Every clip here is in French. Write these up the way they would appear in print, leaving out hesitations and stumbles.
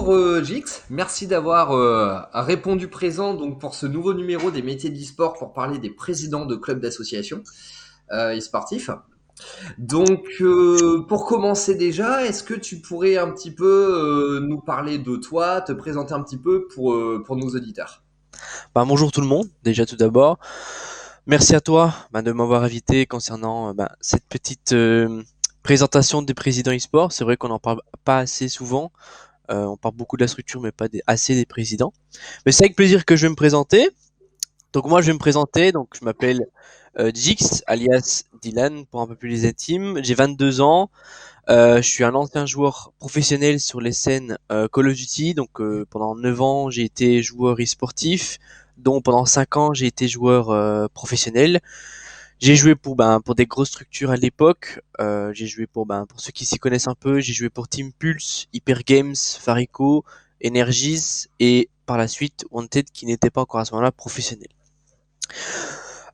Bonjour Jix, merci d'avoir répondu présent donc pour ce nouveau numéro des métiers d'e-sport pour parler des présidents de clubs d'associations e-sportifs. Donc pour commencer déjà, est-ce que tu pourrais un petit peu nous parler de toi, te présenter un petit peu pour nos auditeurs? Bonjour tout le monde, déjà tout d'abord. Merci à toi de m'avoir invité concernant cette petite présentation des présidents e-sport. C'est vrai qu'on n'en parle pas assez souvent. On parle beaucoup de la structure, mais pas assez des présidents. Mais c'est avec plaisir que je vais me présenter. Donc moi, je vais me présenter. Donc je m'appelle Jix, alias Dylan, pour un peu plus les intimes. J'ai 22 ans. Je suis un ancien joueur professionnel sur les scènes Call of Duty. Donc pendant 9 ans, j'ai été joueur e-sportif, dont pendant 5 ans, j'ai été joueur professionnel. J'ai joué pour des grosses structures à l'époque. J'ai joué pour ceux qui s'y connaissent un peu, j'ai joué pour Team Pulse, Hyper Games, Farico, Energies et par la suite Wanted qui n'était pas encore à ce moment-là professionnel.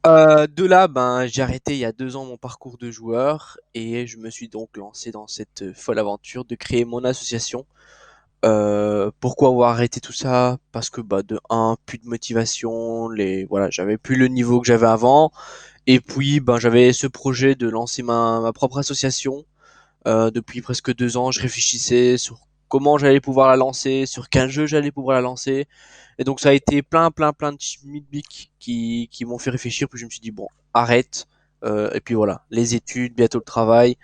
De là, j'ai arrêté il y a 2 ans mon parcours de joueur et je me suis donc lancé dans cette folle aventure de créer mon association. Pourquoi avoir arrêté tout ça? Parce que de un, plus de motivation, voilà, j'avais plus le niveau que j'avais avant. Et puis j'avais ce projet de lancer ma propre association. Depuis presque 2 ans, je réfléchissais sur comment j'allais pouvoir la lancer, sur quel jeu j'allais pouvoir la lancer. Et donc ça a été plein de schmilblick qui m'ont fait réfléchir. Puis je me suis dit bon, arrête. Et puis voilà, les études, bientôt le travail.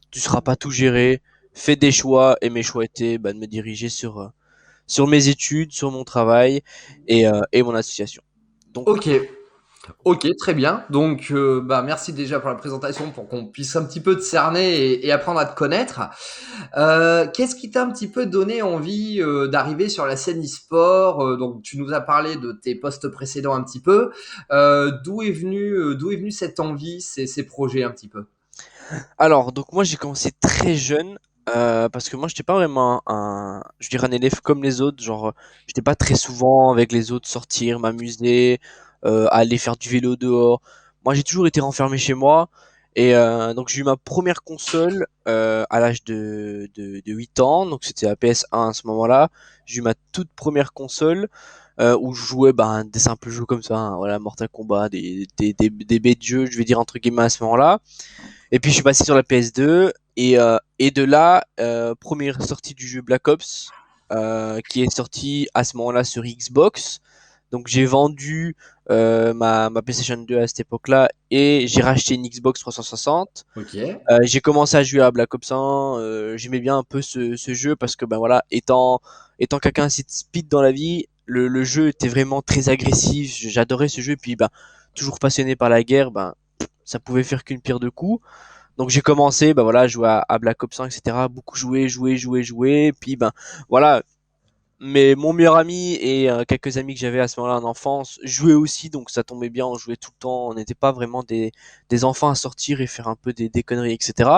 Tu seras pas tout géré. Fais des choix. Et mes choix étaient de me diriger sur mes études, sur mon travail et mon association. Donc Ok, ok, très bien. Donc merci déjà pour la présentation pour qu'on puisse un petit peu te cerner et apprendre à te connaître. Qu'est-ce qui t'a un petit peu donné envie d'arriver sur la scène e-sport? Donc, tu nous as parlé de tes postes précédents un petit peu. D'où est venue cette envie, ces projets un petit peu? Alors, donc moi j'ai commencé très jeune parce que moi j'étais pas vraiment je dirais un élève comme les autres, genre j'étais pas très souvent avec les autres sortir, m'amuser, aller faire du vélo dehors. Moi j'ai toujours été renfermé chez moi et donc j'ai eu ma première console à l'âge de 8 ans, donc c'était la PS1 à ce moment-là. J'ai eu ma toute première console où je jouais des simples jeux comme ça, hein, voilà, Mortal Kombat, des bêtes jeux, je vais dire entre guillemets à ce moment-là. Et puis je suis passé sur la PS2 et de là, première sortie du jeu Black Ops qui est sorti à ce moment-là sur Xbox. Donc j'ai vendu ma PlayStation 2 à cette époque-là et j'ai racheté une Xbox 360. Ok. J'ai commencé à jouer à Black Ops 1. J'aimais bien un peu ce jeu parce que voilà, étant quelqu'un assez de speed dans la vie, le jeu était vraiment très agressif. J'adorais ce jeu et puis toujours passionné par la guerre, ça pouvait faire qu'une pierre deux coups. Donc j'ai commencé, voilà, à jouer à Black Ops 1, etc. Beaucoup jouer. Puis voilà. Mais mon meilleur ami et quelques amis que j'avais à ce moment-là en enfance jouaient aussi, donc ça tombait bien, on jouait tout le temps. On n'était pas vraiment des enfants à sortir et faire un peu des conneries, etc.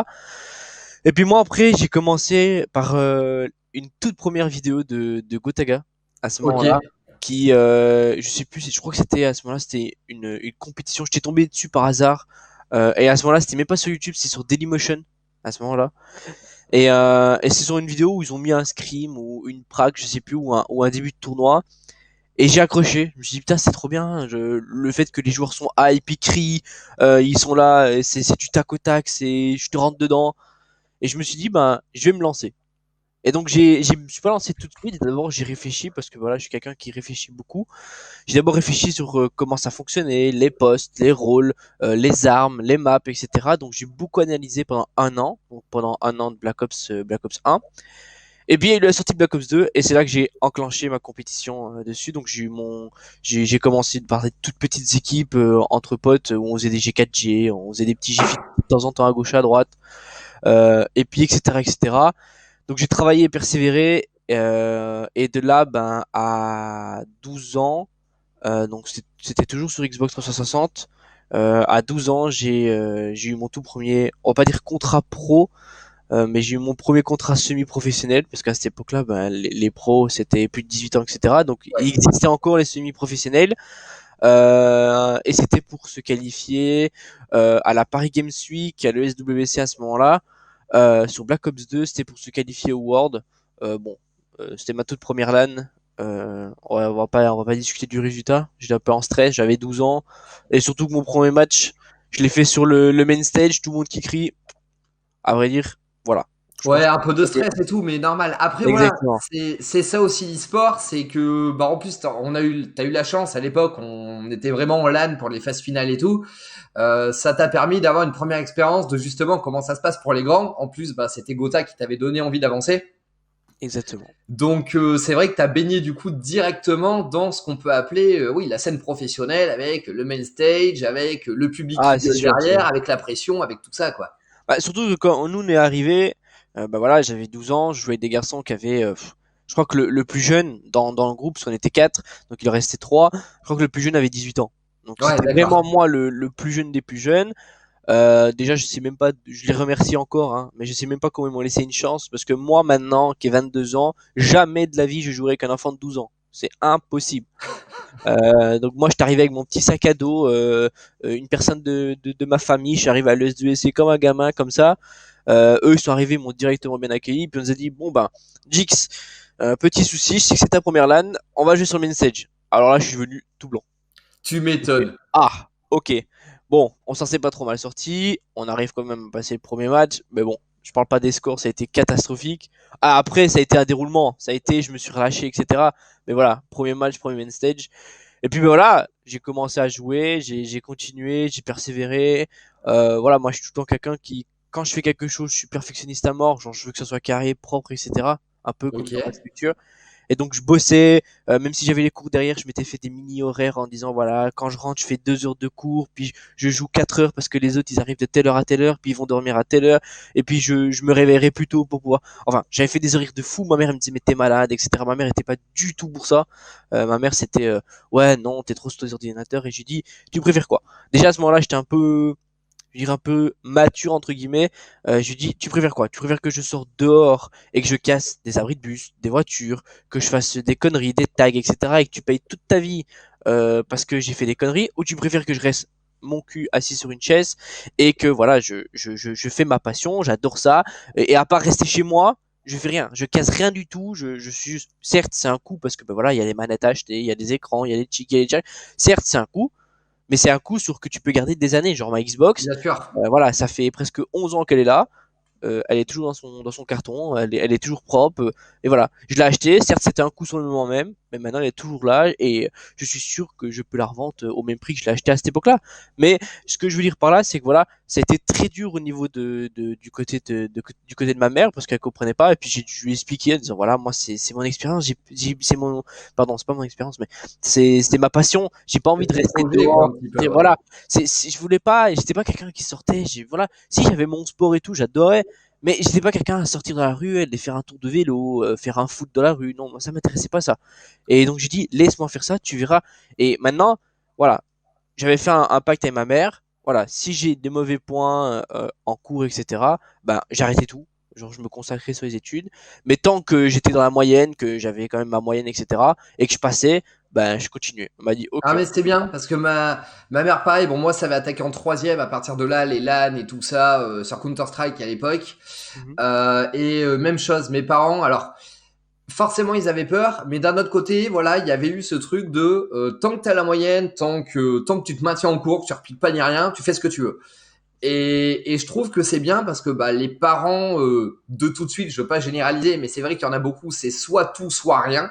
Et puis moi après, j'ai commencé par une toute première vidéo de Gotaga à ce Ok. moment-là, qui, je sais plus, je crois que c'était à ce moment-là, c'était une compétition. J'étais tombé dessus par hasard. Et à ce moment-là, c'était même pas sur YouTube, c'était sur Dailymotion à ce moment-là. Et c'est sur une vidéo où ils ont mis un scrim ou une prague, je sais plus, ou un début de tournoi. Et j'ai accroché. Je me suis dit, putain, c'est trop bien. Le fait que les joueurs sont hype, ils crient, ils sont là, et c'est du tac au tac, je te rentre dedans. Et je me suis dit, je vais me lancer. Et donc, je me suis pas lancé tout de suite. D'abord, j'ai réfléchi parce que voilà, je suis quelqu'un qui réfléchit beaucoup. J'ai d'abord réfléchi sur comment ça fonctionnait, les postes, les rôles, les armes, les maps, etc. Donc, j'ai beaucoup analysé pendant un an, donc pendant un an de Black Ops 1. Et puis il y a eu la sortie de Black Ops 2 et c'est là que j'ai enclenché ma compétition dessus. Donc j'ai commencé par des toutes petites équipes entre potes où on faisait des G4G, on faisait des petits G de temps en temps à gauche à droite, et puis etc. Donc j'ai travaillé et persévéré et de là à 12 ans, donc c'était toujours sur Xbox 360. À 12 ans, j'ai eu mon tout premier, on va pas dire contrat pro, mais j'ai eu mon premier contrat semi-professionnel parce qu'à cette époque-là, les pros c'était plus de 18 ans, etc. Donc il existait encore les semi-professionnels et c'était pour se qualifier à la Paris Games Week, à l'ESWC à ce moment-là. Sur Black Ops 2, c'était pour se qualifier au World. Bon, C'était ma toute première LAN. On va pas discuter du résultat. J'étais un peu en stress, j'avais 12 ans. Et surtout que mon premier match, je l'ai fait sur le main stage, tout le monde qui crie. À vrai dire, voilà. Je Ouais, pense que un peu de stress et tout, mais normal. Après, voilà, exactement. c'est ça aussi l'e-sport, c'est que, bah, en plus, t'as eu la chance à l'époque, on était vraiment en LAN pour les phases finales et tout. Ça t'a permis d'avoir une première expérience de justement comment ça se passe pour les grands. En plus, bah, c'était Gotha qui t'avait donné envie d'avancer. Exactement. Donc, c'est vrai que t'as baigné du coup directement dans ce qu'on peut appeler, oui, la scène professionnelle avec le main stage, avec le public qui Ah, c'est gueule sûr, c'est sûr. derrière, avec la pression, avec tout ça, quoi. Bah, surtout que quand nous on est arrivé, bah voilà, j'avais 12 ans, je jouais avec des garçons qui avaient, je crois que le plus jeune dans le groupe, parce qu'on était 4, donc il en restait 3, je crois que le plus jeune avait 18 ans. Donc Ouais, c'était d'accord. vraiment moi le plus jeune des plus jeunes. Déjà, je sais même pas, je les remercie encore, hein, mais je sais même pas comment ils m'ont laissé une chance, parce que moi maintenant, qui ai 22 ans, jamais de la vie je jouerai avec un enfant de 12 ans. C'est impossible. Donc moi, je suis arrivé avec mon petit sac à dos, une personne de ma famille, je suis arrivé à l'ESDUSC comme un gamin, comme ça. Eux, ils sont arrivés, ils m'ont directement bien accueilli, puis on nous a dit, bon ben, Jix, petit souci, je sais que c'est ta première LAN, on va jouer sur le main stage. Alors là, je suis venu tout blanc. Tu J'ai fait, m'étonnes. ah, ok. Bon, on s'en s'est pas trop mal sorti, on arrive quand même à passer le premier match, mais bon, je parle pas des scores, ça a été catastrophique. Ah, après, ça a été un déroulement, ça a été, je me suis relâché, etc. Mais voilà, premier match, premier main stage. Et puis ben voilà, j'ai commencé à jouer, j'ai continué, j'ai persévéré. Voilà, moi je suis tout le temps quelqu'un qui, quand je fais quelque chose, je suis perfectionniste à mort, genre je veux que ça soit carré, propre, etc. Un peu comme Ok. dans ma structure. Et donc je bossais, même si j'avais les cours derrière, je m'étais fait des mini horaires en disant voilà, quand je rentre, je fais 2 heures de cours, puis je joue 4 heures parce que les autres ils arrivent de telle heure à telle heure, puis ils vont dormir à telle heure, et puis je me réveillerai plus tôt pour pouvoir. Enfin, j'avais fait des horaires de fou. Ma mère elle me disait mais t'es malade, etc. Ma mère était pas du tout pour ça. Ma mère c'était ouais non, t'es trop sur tes ordinateurs. Et j'ai dit tu préfères quoi? Déjà à ce moment-là, j'étais un peu je dirais un peu mature entre guillemets. Je lui dis tu préfères quoi? Tu préfères que je sorte dehors et que je casse des abris de bus, des voitures, que je fasse des conneries, des tags, etc. et que tu payes toute ta vie parce que j'ai fait des conneries, ou tu préfères que je reste mon cul assis sur une chaise et que voilà je fais ma passion, j'adore ça, et à part rester chez moi je fais rien, je casse rien du tout, je suis juste, certes c'est un coût parce que ben voilà il y a les manettes à acheter, il y a des écrans, il y a les chics, il y a les jacks, certes c'est un coût, mais c'est un coût sur que tu peux garder des années, genre ma Xbox, Bien sûr. voilà, ça fait presque 11 ans qu'elle est là. Elle est toujours dans son carton, elle est toujours propre, et voilà. Je l'ai acheté, certes c'était un coup sur le moment même, mais maintenant elle est toujours là, et je suis sûr que je peux la revendre au même prix que je l'ai acheté à cette époque-là. Mais ce que je veux dire par là, c'est que voilà, ça a été très dur au niveau du côté du côté de ma mère, parce qu'elle comprenait pas, et puis je lui ai expliqué en disant voilà, moi c'est mon expérience, c'est mon, pardon, c'est pas mon expérience, mais c'était ma passion, j'ai pas envie de C'était rester posé, quoi, dehors. un petit peu, ouais. Voilà, je voulais pas, j'étais pas quelqu'un qui sortait, voilà, si j'avais mon sport et tout, j'adorais, mais j'étais pas quelqu'un à sortir dans la rue, aller faire un tour de vélo, faire un foot dans la rue. Non, moi, ça m'intéressait pas ça. Et donc j'ai dit, laisse-moi faire ça, tu verras. Et maintenant, voilà, j'avais fait un pacte avec ma mère. Voilà, si j'ai des mauvais points en cours, etc., ben j'arrêtais tout. Genre, je me consacrais sur les études. Mais tant que j'étais dans la moyenne, que j'avais quand même ma moyenne, etc., et que je passais, ben je continuais. On m'a dit, Ah, ok, mais c'était bien, parce que ma mère, pareil, bon, moi, ça avait attaqué en troisième, à partir de là, les LAN et tout ça, sur Counter-Strike à l'époque. mhm. Même chose, mes parents, alors, forcément, ils avaient peur, mais d'un autre côté, voilà, il y avait eu ce truc de, tant que t'as la moyenne, tant que tu te maintiens en cours, que tu repiques pas ni rien, tu fais ce que tu veux. Et je trouve que c'est bien parce que bah, les parents, de tout de suite, je veux pas généraliser, mais c'est vrai qu'il y en a beaucoup, c'est soit tout, soit rien.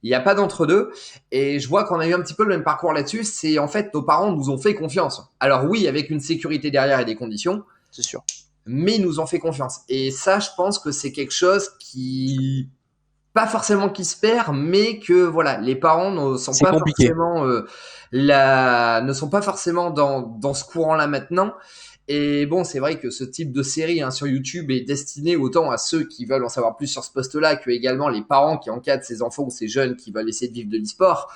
Il n'y a pas d'entre-deux. Et je vois qu'on a eu un petit peu le même parcours là-dessus. C'est en fait, nos parents nous ont fait confiance. Alors oui, avec une sécurité derrière et des conditions, C'est sûr. mais ils nous ont fait confiance. Et ça, je pense que c'est quelque chose qui, pas forcément qui se perd, mais que voilà, les parents ne sont C'est pas compliqué. forcément ne sont pas forcément dans ce courant-là maintenant. Et bon, c'est vrai que ce type de série hein, sur YouTube est destiné autant à ceux qui veulent en savoir plus sur ce poste-là que également les parents qui encadrent ces enfants ou ces jeunes qui veulent essayer de vivre de l'e-sport.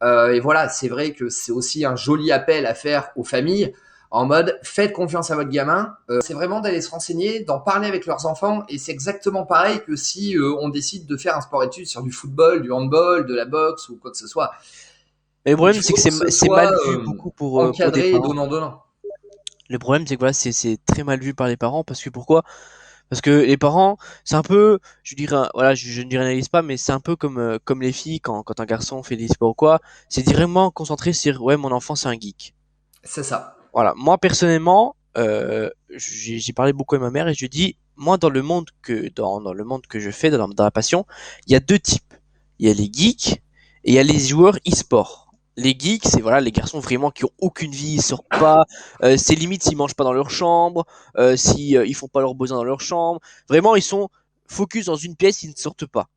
Et voilà, c'est vrai que c'est aussi un joli appel à faire aux familles en mode faites confiance à votre gamin. C'est vraiment d'aller se renseigner, d'en parler avec leurs enfants et c'est exactement pareil que si on décide de faire un sport-études sur du football, du handball, de la boxe ou quoi que ce soit. Mais le Il problème, c'est faut que que ce c'est soit mal vu beaucoup pour des encadré et parents. donnant-donnant. Le problème, c'est que voilà, c'est très mal vu par les parents, parce que pourquoi? Parce que les parents, c'est un peu, je dirais, voilà, je ne généralise pas, mais c'est un peu comme les filles quand un garçon fait des sports ou quoi, c'est vraiment concentré sur, ouais, mon enfant c'est un geek. C'est ça. Voilà, moi personnellement, j'ai parlé beaucoup avec ma mère et je dis, moi dans le monde que je fais, dans la passion, il y a deux types. Il y a les geeks et il y a les joueurs e-sport. Les geeks, c'est voilà les garçons vraiment qui ont aucune vie, ils sortent pas, c'est limite s'ils mangent pas dans leur chambre, si ils font pas leurs besoins dans leur chambre. Vraiment, ils sont focus dans une pièce, ils ne sortent pas.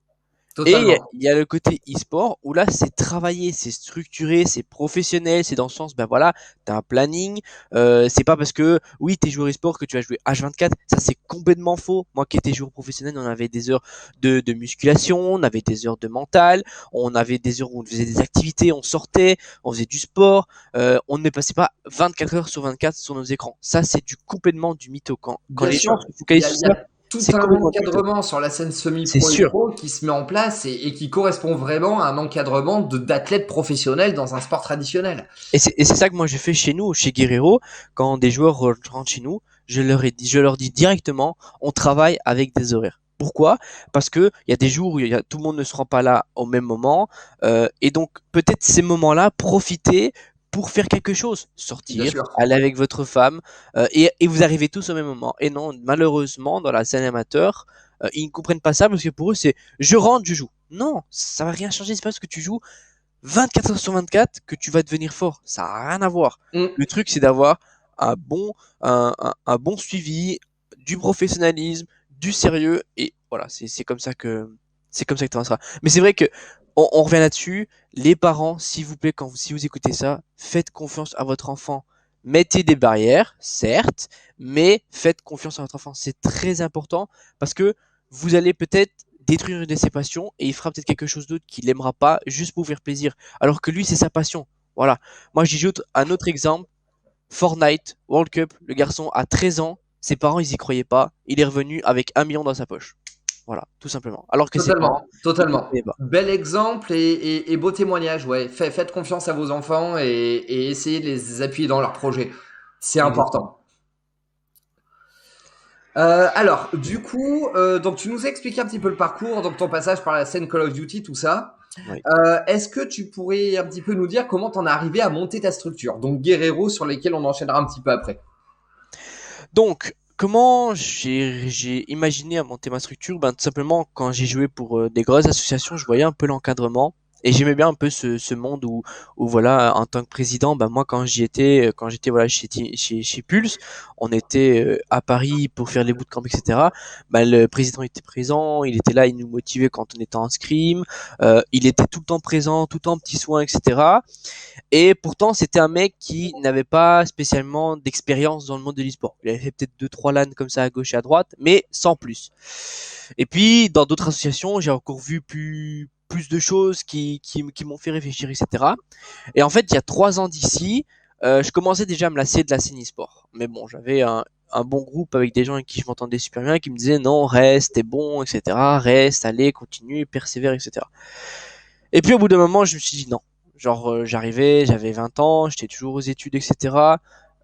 Et Totalement. il y a le côté e-sport où là c'est travaillé, c'est structuré, c'est professionnel, c'est dans le sens ben voilà, t'as un planning, c'est pas parce que oui t'es joueur e-sport que tu vas jouer H24, ça c'est complètement faux. Moi qui étais joueur professionnel, on avait des heures de musculation, on avait des heures de mental, on avait des heures où on faisait des activités, on sortait, on faisait du sport, on ne passait pas 24 heures sur 24 sur nos écrans. Ça c'est du complètement du mytho. Quand Bien les gens sûr, se focalisent il sur y a ça, tout c'est un complètement du mytho. encadrement sur la scène C'est semi-pro et sûr. pro qui se met en place et qui correspond vraiment à un encadrement d'athlètes professionnels dans un sport traditionnel. Et c'est ça que moi j'ai fait chez nous, chez Guerrero, quand des joueurs rentrent chez nous, je leur dis directement, on travaille avec des horaires. Pourquoi? Parce que il y a des jours où tout le monde ne se rend pas là au même moment, et donc peut-être ces moments-là, profitez pour faire quelque chose, Bien sortir, sûr. aller avec votre femme, et vous arrivez tous au même moment. Et non, malheureusement, dans la scène amateur, ils ne comprennent pas ça parce que pour eux c'est, je rentre, je joue. Non, ça va rien changer, c'est pas parce que tu joues 24 heures sur 24 que tu vas devenir fort. Ça n'a rien à voir. Mm. Le truc, c'est d'avoir un bon, un bon suivi, du professionnalisme, du sérieux, et voilà, c'est comme ça que tu avanceras. Mais c'est vrai que, on revient là-dessus. Les parents, s'il vous plaît, si vous écoutez ça, faites confiance à votre enfant. Mettez des barrières, certes, mais faites confiance à votre enfant. C'est très important parce que vous allez peut-être détruire une de ses passions et il fera peut-être quelque chose d'autre qu'il n'aimera pas juste pour vous faire plaisir. Alors que lui, c'est sa passion. Voilà. Moi, j'ajoute un autre exemple. Fortnite, World Cup, le garçon a 13 ans, ses parents, ils y croyaient pas. Il est revenu avec 1 million dans sa poche. Voilà, tout simplement. Alors que ses parents, Totalement, ils n'y totalement. croyaient pas. Bel exemple et beau témoignage, ouais. Faites confiance à vos enfants et essayez de les appuyer dans leurs projets. C'est Exactement. important. Alors, du coup, donc tu nous as expliqué un petit peu le parcours, donc ton passage par la scène Call of Duty, tout ça. Oui. Est-ce que tu pourrais un petit peu nous dire comment t'en es arrivé à monter ta structure? Donc Guerrero sur lesquels on enchaînera un petit peu après. Donc, comment j'ai imaginé à monter ma structure? Ben, tout simplement, quand j'ai joué pour des grosses associations, je voyais un peu l'encadrement. Et j'aimais bien un peu ce monde où voilà, en tant que président, ben moi quand j'étais voilà chez Pulse, on était à Paris pour faire les bootcamps, etc. Ben le président était présent, il était là, il nous motivait quand on était en scrim, il était tout le temps présent, tout le temps petits soins, etc. Et pourtant, c'était un mec qui n'avait pas spécialement d'expérience dans le monde de l'e-sport. Il avait fait peut-être deux, trois LAN comme ça à gauche et à droite, mais sans plus. Et puis, dans d'autres associations, j'ai encore vu plus de choses qui m'ont fait réfléchir, etc. Et en fait, il y a 3 ans d'ici, je commençais déjà à me lasser de la scène e-sport. Mais bon, j'avais un bon groupe avec des gens avec qui je m'entendais super bien, qui me disaient non, reste, t'es bon, etc. Reste, allez, continue, persévère, etc. Et puis au bout d'un moment, je me suis dit non. Genre, j'arrivais, j'avais 20 ans, j'étais toujours aux études, etc.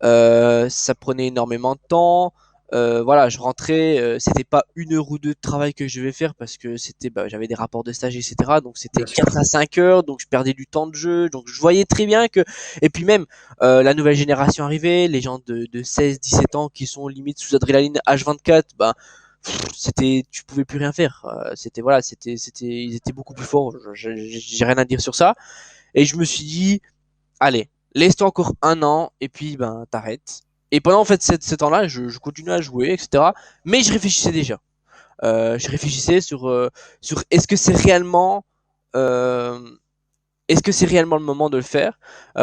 Ça prenait énormément de temps. Voilà, je rentrais, c'était pas 1 heure ou 2 de travail que je devais faire parce que c'était, bah, j'avais des rapports de stage, etc. Donc c'était Bien sûr. 4 à 5 heures, donc je perdais du temps de jeu. Donc je voyais très bien que, et puis même, la nouvelle génération arrivait, les gens de 16, 17 ans qui sont limite sous adrénaline H24, bah, c'était, tu pouvais plus rien faire. C'était voilà, ils étaient beaucoup plus forts. J'ai rien à dire sur ça. Et je me suis dit, allez, laisse-toi encore 1 an et puis ben t'arrêtes. Et pendant en fait ce temps-là, je continuais à jouer, etc. Mais je réfléchissais déjà. Je réfléchissais sur euh, est-ce que c'est réellement le moment de le faire?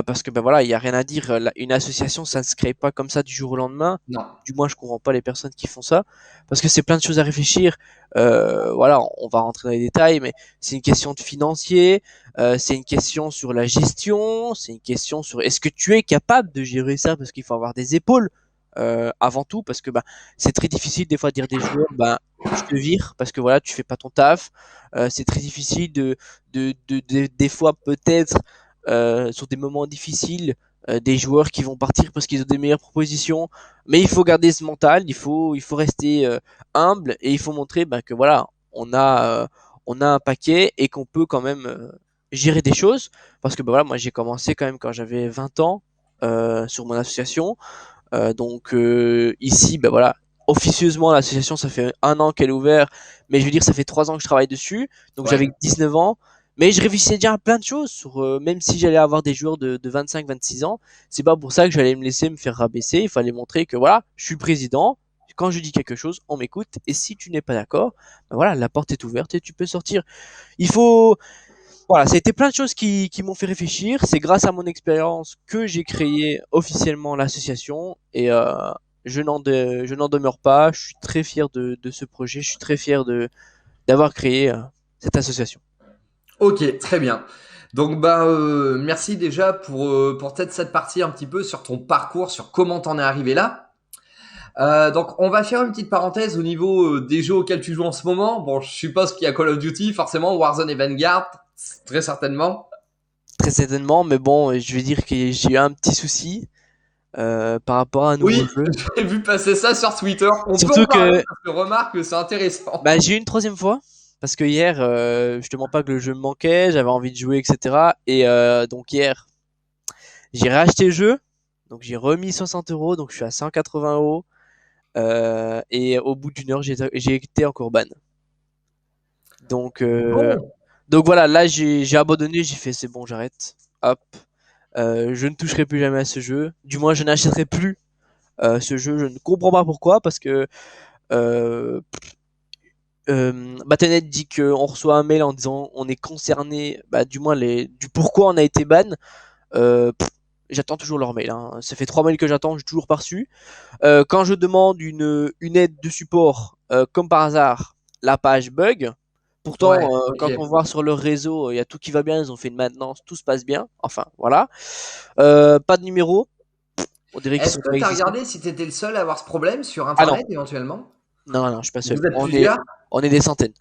Parce que ben voilà, il y a rien à dire. Une association, ça ne se crée pas comme ça du jour au lendemain. Non. Du moins, je comprends pas les personnes qui font ça, parce que c'est plein de choses à réfléchir. Voilà, on va rentrer dans les détails, mais c'est une question de financier, c'est une question sur la gestion, c'est une question sur est-ce que tu es capable de gérer ça, parce qu'il faut avoir des épaules avant tout, parce que bah c'est très difficile des fois de dire des joueurs, bah je te vire parce que voilà, tu fais pas ton taf. C'est très difficile des fois peut-être sur des moments difficiles, des joueurs qui vont partir parce qu'ils ont des meilleures propositions. Mais il faut garder ce mental, il faut rester humble et il faut montrer que voilà, on a un paquet et qu'on peut quand même gérer des choses. Parce que voilà, moi j'ai commencé quand même quand j'avais 20 ans sur mon association. Ici, voilà, officieusement l'association ça fait 1 an qu'elle est ouverte, mais je veux dire ça fait 3 ans que je travaille dessus, donc Ouais. j'avais 19 ans, mais je réfléchissais déjà à plein de choses sur, même si j'allais avoir des joueurs de 25-26 ans, c'est pas pour ça que j'allais me laisser me faire rabaisser, il fallait montrer que voilà, je suis président, quand je dis quelque chose, on m'écoute, et si tu n'es pas d'accord, voilà, la porte est ouverte et tu peux sortir. Il faut, voilà, ça a été plein de choses qui m'ont fait réfléchir. C'est grâce à mon expérience que j'ai créé officiellement l'association et je n'en demeure pas. Je suis très fier de ce projet. Je suis très fier d'avoir créé cette association. Ok, très bien. Donc merci déjà pour peut-être cette partie un petit peu sur ton parcours, sur comment t'en es arrivé là. Donc on va faire une petite parenthèse au niveau des jeux auxquels tu joues en ce moment. Bon, je suppose qu'il y a Call of Duty, forcément, Warzone et Vanguard, très certainement. Très certainement, mais bon, je vais dire que j'ai eu un petit souci par rapport à un nouveau Oui, jeu. j'ai vu passer ça sur Twitter. On peut en Surtout parler que parce que remarque que c'est intéressant. j'ai eu une troisième fois. Parce que hier, je te mens pas que le jeu me manquait, j'avais envie de jouer, etc. Et donc hier, j'ai racheté le jeu, donc j'ai remis 60 euros, donc je suis à 180 euros. Et au bout d'une heure, j'ai été encore ban. Donc, euh, Bon, donc voilà, là j'ai abandonné, j'ai fait c'est bon, j'arrête. Hop, je ne toucherai plus jamais à ce jeu. Du moins, je n'achèterai plus ce jeu. Je ne comprends pas pourquoi, parce que euh, Battle.net dit qu'on reçoit un mail en disant on est concerné, du moins du pourquoi on a été ban. J'attends toujours leur mail. Hein. Ça fait 3 mails que j'attends, j'ai toujours pas reçu. Quand je demande une aide de support, comme par hasard, la page bug. Pourtant, ouais, quand ok. on voit sur leur réseau, il y a tout qui va bien, ils ont fait une maintenance, tout se passe bien. Enfin, voilà. Pas de numéro. On dirait qu'ils Est-ce sont que pas tu as existants. regardé si tu étais le seul à avoir ce problème sur Ah non, Internet éventuellement? non, non, je suis pas seul. Vous êtes plusieurs? On est des centaines.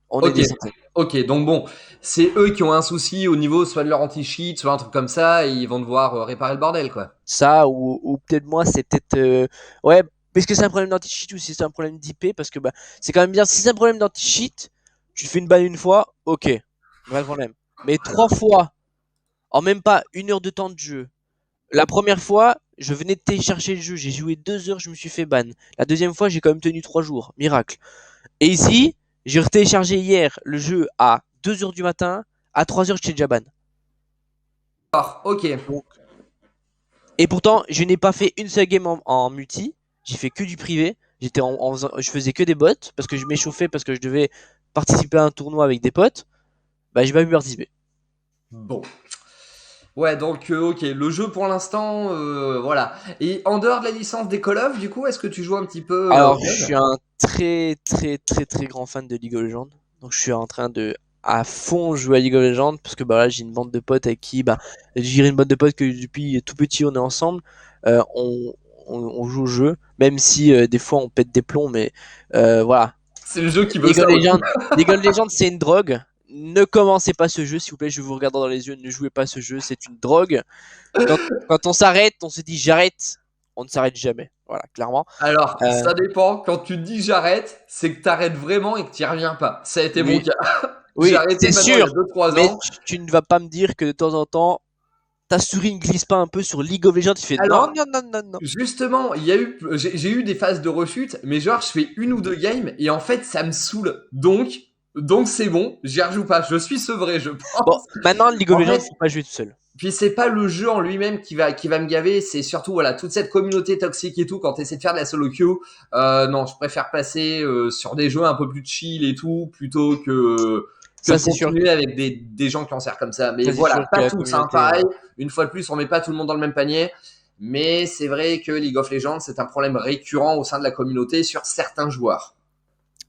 On est Ok, des centaines. ok. Donc bon, c'est eux qui ont un souci au niveau soit de leur anti-cheat, soit un truc comme ça, et ils vont devoir réparer le bordel, quoi. Ça, ou peut-être moi, c'est peut-être, ouais, est-ce que c'est un problème d'anti-cheat ou si c'est un problème d'IP? Parce que c'est quand même bien. Si c'est un problème d'anti-cheat, tu te fais une balle une fois, ok, pas de problème. Mais 3 fois, en même pas 1 heure de temps de jeu. La première fois, je venais de télécharger le jeu, j'ai joué 2 heures, je me suis fait ban. La deuxième fois, j'ai quand même tenu 3 jours, miracle. Et ici, j'ai téléchargé hier le jeu à 2 heures du matin, à 3 heures, j'étais déjà ban. Ah, ok. Donc, et pourtant, je n'ai pas fait une seule game en multi. J'ai fait que du privé. Je faisais que des bots parce que je m'échauffais parce que je devais participer à un tournoi avec des potes. J'ai pas pu participer. Bon. Ouais, donc ok, le jeu pour l'instant, voilà. Et en dehors de la licence des Call of, du coup, est-ce que tu joues un petit peu au Alors, je COD? suis un très très très très grand fan de League of Legends. Donc, je suis en train de à fond jouer à League of Legends parce que là, j'ai une bande de potes avec qui, j'ai une bande de potes que depuis tout petit, on est ensemble. Euh, on, on joue au jeu, même si des fois on pète des plombs, mais voilà. C'est le jeu qui veut League ça of aussi. Legends, League of Legends, c'est une drogue. Ne commencez pas ce jeu, s'il vous plaît. Je vous regarde dans les yeux. Ne jouez pas ce jeu. C'est une drogue. Quand on s'arrête, on se dit j'arrête. On ne s'arrête jamais. Voilà, clairement. Alors, Euh, ça dépend. Quand tu te dis j'arrête, c'est que t'arrêtes vraiment et que t'y reviens pas. Ça a été mon oui, cas. J'ai oui, arrêté c'est maintenant il y a sûr. 2-3 ans. Mais tu ne vas pas me dire que de temps en temps, ta souris ne glisse pas un peu sur League of Legends. Tu fais non, Alors, non, non, non, non. justement, j'ai eu des phases de rechute, mais genre, je fais une ou deux games et en fait, ça me saoule. Donc c'est bon, j'y rejoue pas. Je suis sevré, je Bon, pense. maintenant, League of En Legends, fait, faut pas jouer tout seul. puis c'est pas le jeu en lui-même qui va me gaver, c'est surtout voilà toute cette communauté toxique et tout. Quand t'essaies de faire de la solo queue, non, je préfère passer sur des jeux un peu plus chill et tout plutôt que Ça, de c'est sûr que, continuer avec des gens qui en servent comme ça. Mais ça, c'est sûr voilà, que pas la tous, hein, communauté, pareil. Une fois de plus, on met pas tout le monde dans le même panier. Mais c'est vrai que League of Legends, c'est un problème récurrent au sein de la communauté sur certains joueurs.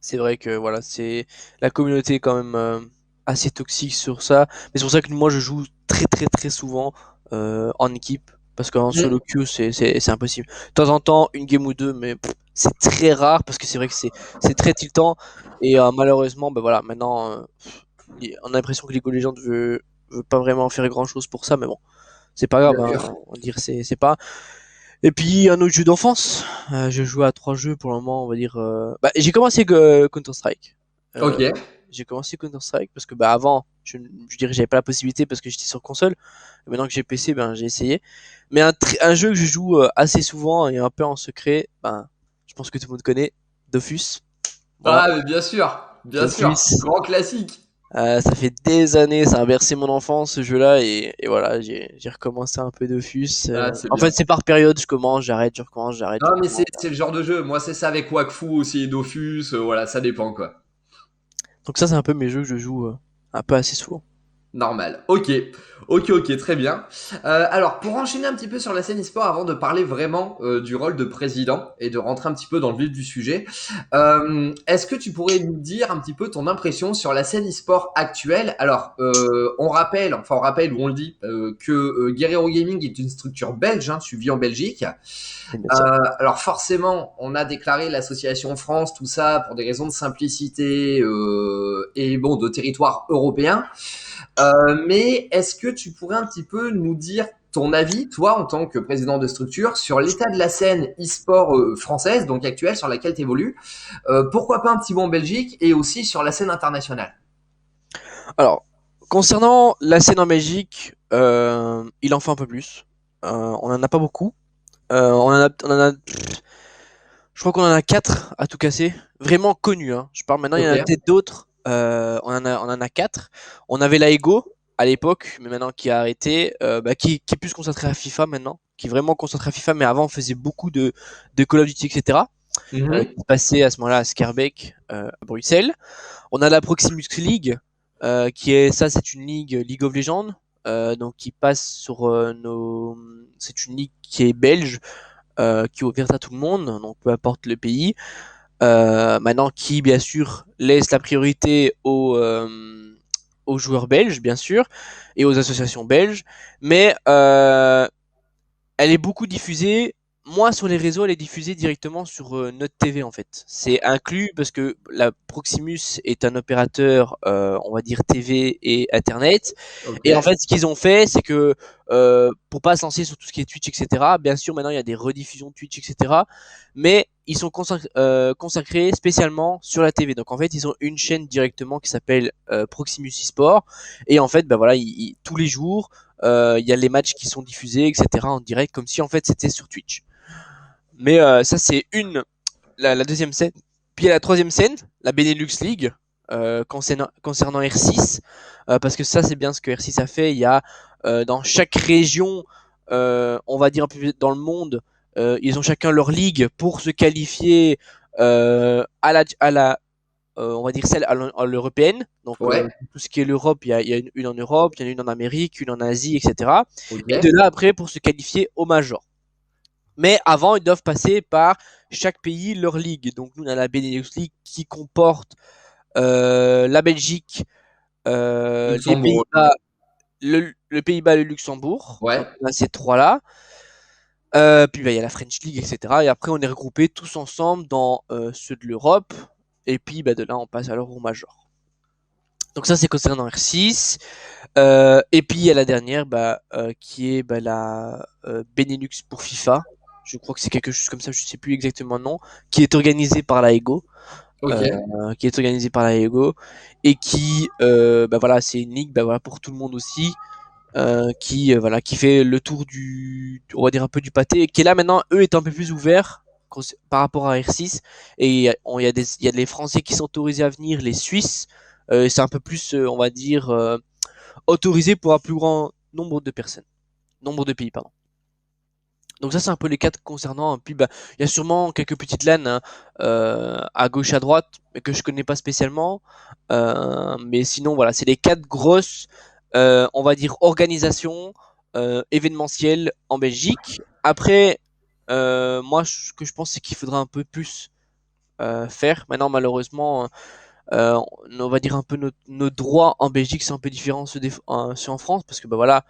c'est vrai que voilà, c'est la communauté est quand même assez toxique sur ça. Mais c'est pour ça que moi je joue très très très souvent en équipe parce qu'en Mm. solo queue c'est impossible. De temps en temps une game ou deux, mais c'est très rare parce que c'est vrai que c'est très tiltant et malheureusement voilà maintenant on a l'impression que League of Legends veut pas vraiment faire grand chose pour ça, mais bon c'est pas grave, Bien hein, sûr. on va dire c'est pas. Et puis un autre jeu d'enfance, je joue à 3 jeux pour le moment, on va dire. J'ai commencé Counter Strike. Ok. J'ai commencé Counter Strike parce que avant, je dirais j'avais pas la possibilité parce que j'étais sur console. Et maintenant que j'ai PC, j'ai essayé. Mais un jeu que je joue assez souvent et un peu en secret, je pense que tout le monde connaît, Dofus. Voilà, Ah, mais bien sûr, Dofus. grand classique. Ça fait des années, ça a bercé mon enfance ce jeu-là et voilà, j'ai recommencé un peu Dofus. Ah, c'est En fait, bien. c'est par période, je commence, j'arrête, je recommence, j'arrête, Non, je mais recommence. c'est le genre de jeu. Moi, c'est ça avec Wakfu aussi, Dofus. Voilà, ça dépend, quoi. Donc ça, c'est un peu mes jeux que je joue un peu assez souvent. Normal. Ok. Ok, ok, très bien. Alors, pour enchaîner un petit peu sur la scène e-sport, avant de parler vraiment du rôle de président et de rentrer un petit peu dans le vif du sujet, est-ce que tu pourrais nous dire un petit peu ton impression sur la scène e-sport actuelle? Alors, on rappelle ou on le dit, que Guerrero Gaming est une structure belge, hein, tu vis en Belgique. C'est bien ça. Alors forcément, on a déclaré l'association France, tout ça, pour des raisons de simplicité et bon, de territoire européen. Mais est-ce que tu pourrais un petit peu nous dire ton avis, toi, en tant que président de structure, sur l'état de la scène e-sport française, donc actuelle, sur laquelle tu évolues, pourquoi pas un petit mot en Belgique, et aussi sur la scène internationale? Alors, concernant la scène en Belgique, il en faut un peu plus. On en a pas beaucoup. Je crois qu'on en a 4 à tout casser, vraiment connus. Hein. Je parle maintenant, il y en Ok, a peut-être d'autres. On en a 4. On avait la Ego à l'époque, mais maintenant qui a arrêté, qui est plus concentré à FIFA maintenant, qui est vraiment concentré à FIFA, mais avant on faisait beaucoup de Call of Duty, etc. Qui mhm, se passait à ce moment-là à Scarbeck, à Bruxelles. On a la Proximus League, c'est une ligue League of Legends, donc qui passe sur c'est une ligue qui est belge, qui est ouverte à tout le monde, donc peu importe le pays. Maintenant, qui bien sûr laisse la priorité aux joueurs belges, bien sûr, et aux associations belges, mais elle est beaucoup diffusée. Moi, sur les réseaux, elle est diffusée directement sur notre TV en fait. C'est inclus parce que la Proximus est un opérateur, on va dire TV et Internet. ok, Et en fait, ce qu'ils ont fait, c'est que pour pas se lancer sur tout ce qui est Twitch, etc. Bien sûr, maintenant il y a des rediffusions de Twitch, etc. Mais ils sont consacrés spécialement sur la TV. Donc en fait, ils ont une chaîne directement qui s'appelle Proximus eSport. Et en fait, voilà, tous les jours, il y a les matchs qui sont diffusés, etc. en direct, comme si en fait c'était sur Twitch. Mais ça, c'est la deuxième scène. Puis il y a la troisième scène, la Benelux League, concernant R6, parce que ça, c'est bien ce que R6 a fait. Il y a dans chaque région, on va dire un peu dans le monde, ils ont chacun leur ligue pour se qualifier on va dire celle à l'européenne. Donc ouais, tout ce qui est l'Europe, il y a une en Europe, il y en a une en Amérique, une en Asie, etc. Et de ok, là après pour se qualifier au Major. Mais avant, ils doivent passer par chaque pays leur ligue. Donc nous, on a la Benelux League qui comporte la Belgique, les Luxembourg, Pays-Bas, le Pays-Bas, le Luxembourg. Donc ouais, on a ces trois-là. Puis il y a la French League, etc. Et après, on est regroupés tous ensemble dans ceux de l'Europe. Et puis de là, on passe alors au Major. Donc ça, c'est concernant R6. Et puis il y a la dernière, qui est la Benelux pour FIFA. Je crois que c'est quelque chose comme ça, je sais plus exactement le nom, qui est organisée par la Ego, ok, qui est organisée par la Ego et qui, voilà, c'est une ligue, voilà, pour tout le monde aussi, voilà, qui fait le tour on va dire un peu du pâté, et qui est là maintenant, eux, est un peu plus ouverts par rapport à R6. Et il y a les Français qui sont autorisés à venir, les Suisses, c'est un peu plus, on va dire, autorisé pour un plus grand nombre de personnes, nombre de pays, pardon. Donc ça, c'est un peu les quatre concernant. Puis il y a sûrement quelques petites LAN, hein, à gauche, à droite, mais que je connais pas spécialement. Mais sinon, voilà, c'est les quatre grosses, on va dire, organisations événementielles en Belgique. Après, moi, ce que je pense, c'est qu'il faudra un peu plus faire. Maintenant, malheureusement, on va dire un peu nos droits en Belgique sont un peu différents ceux en France, parce que voilà,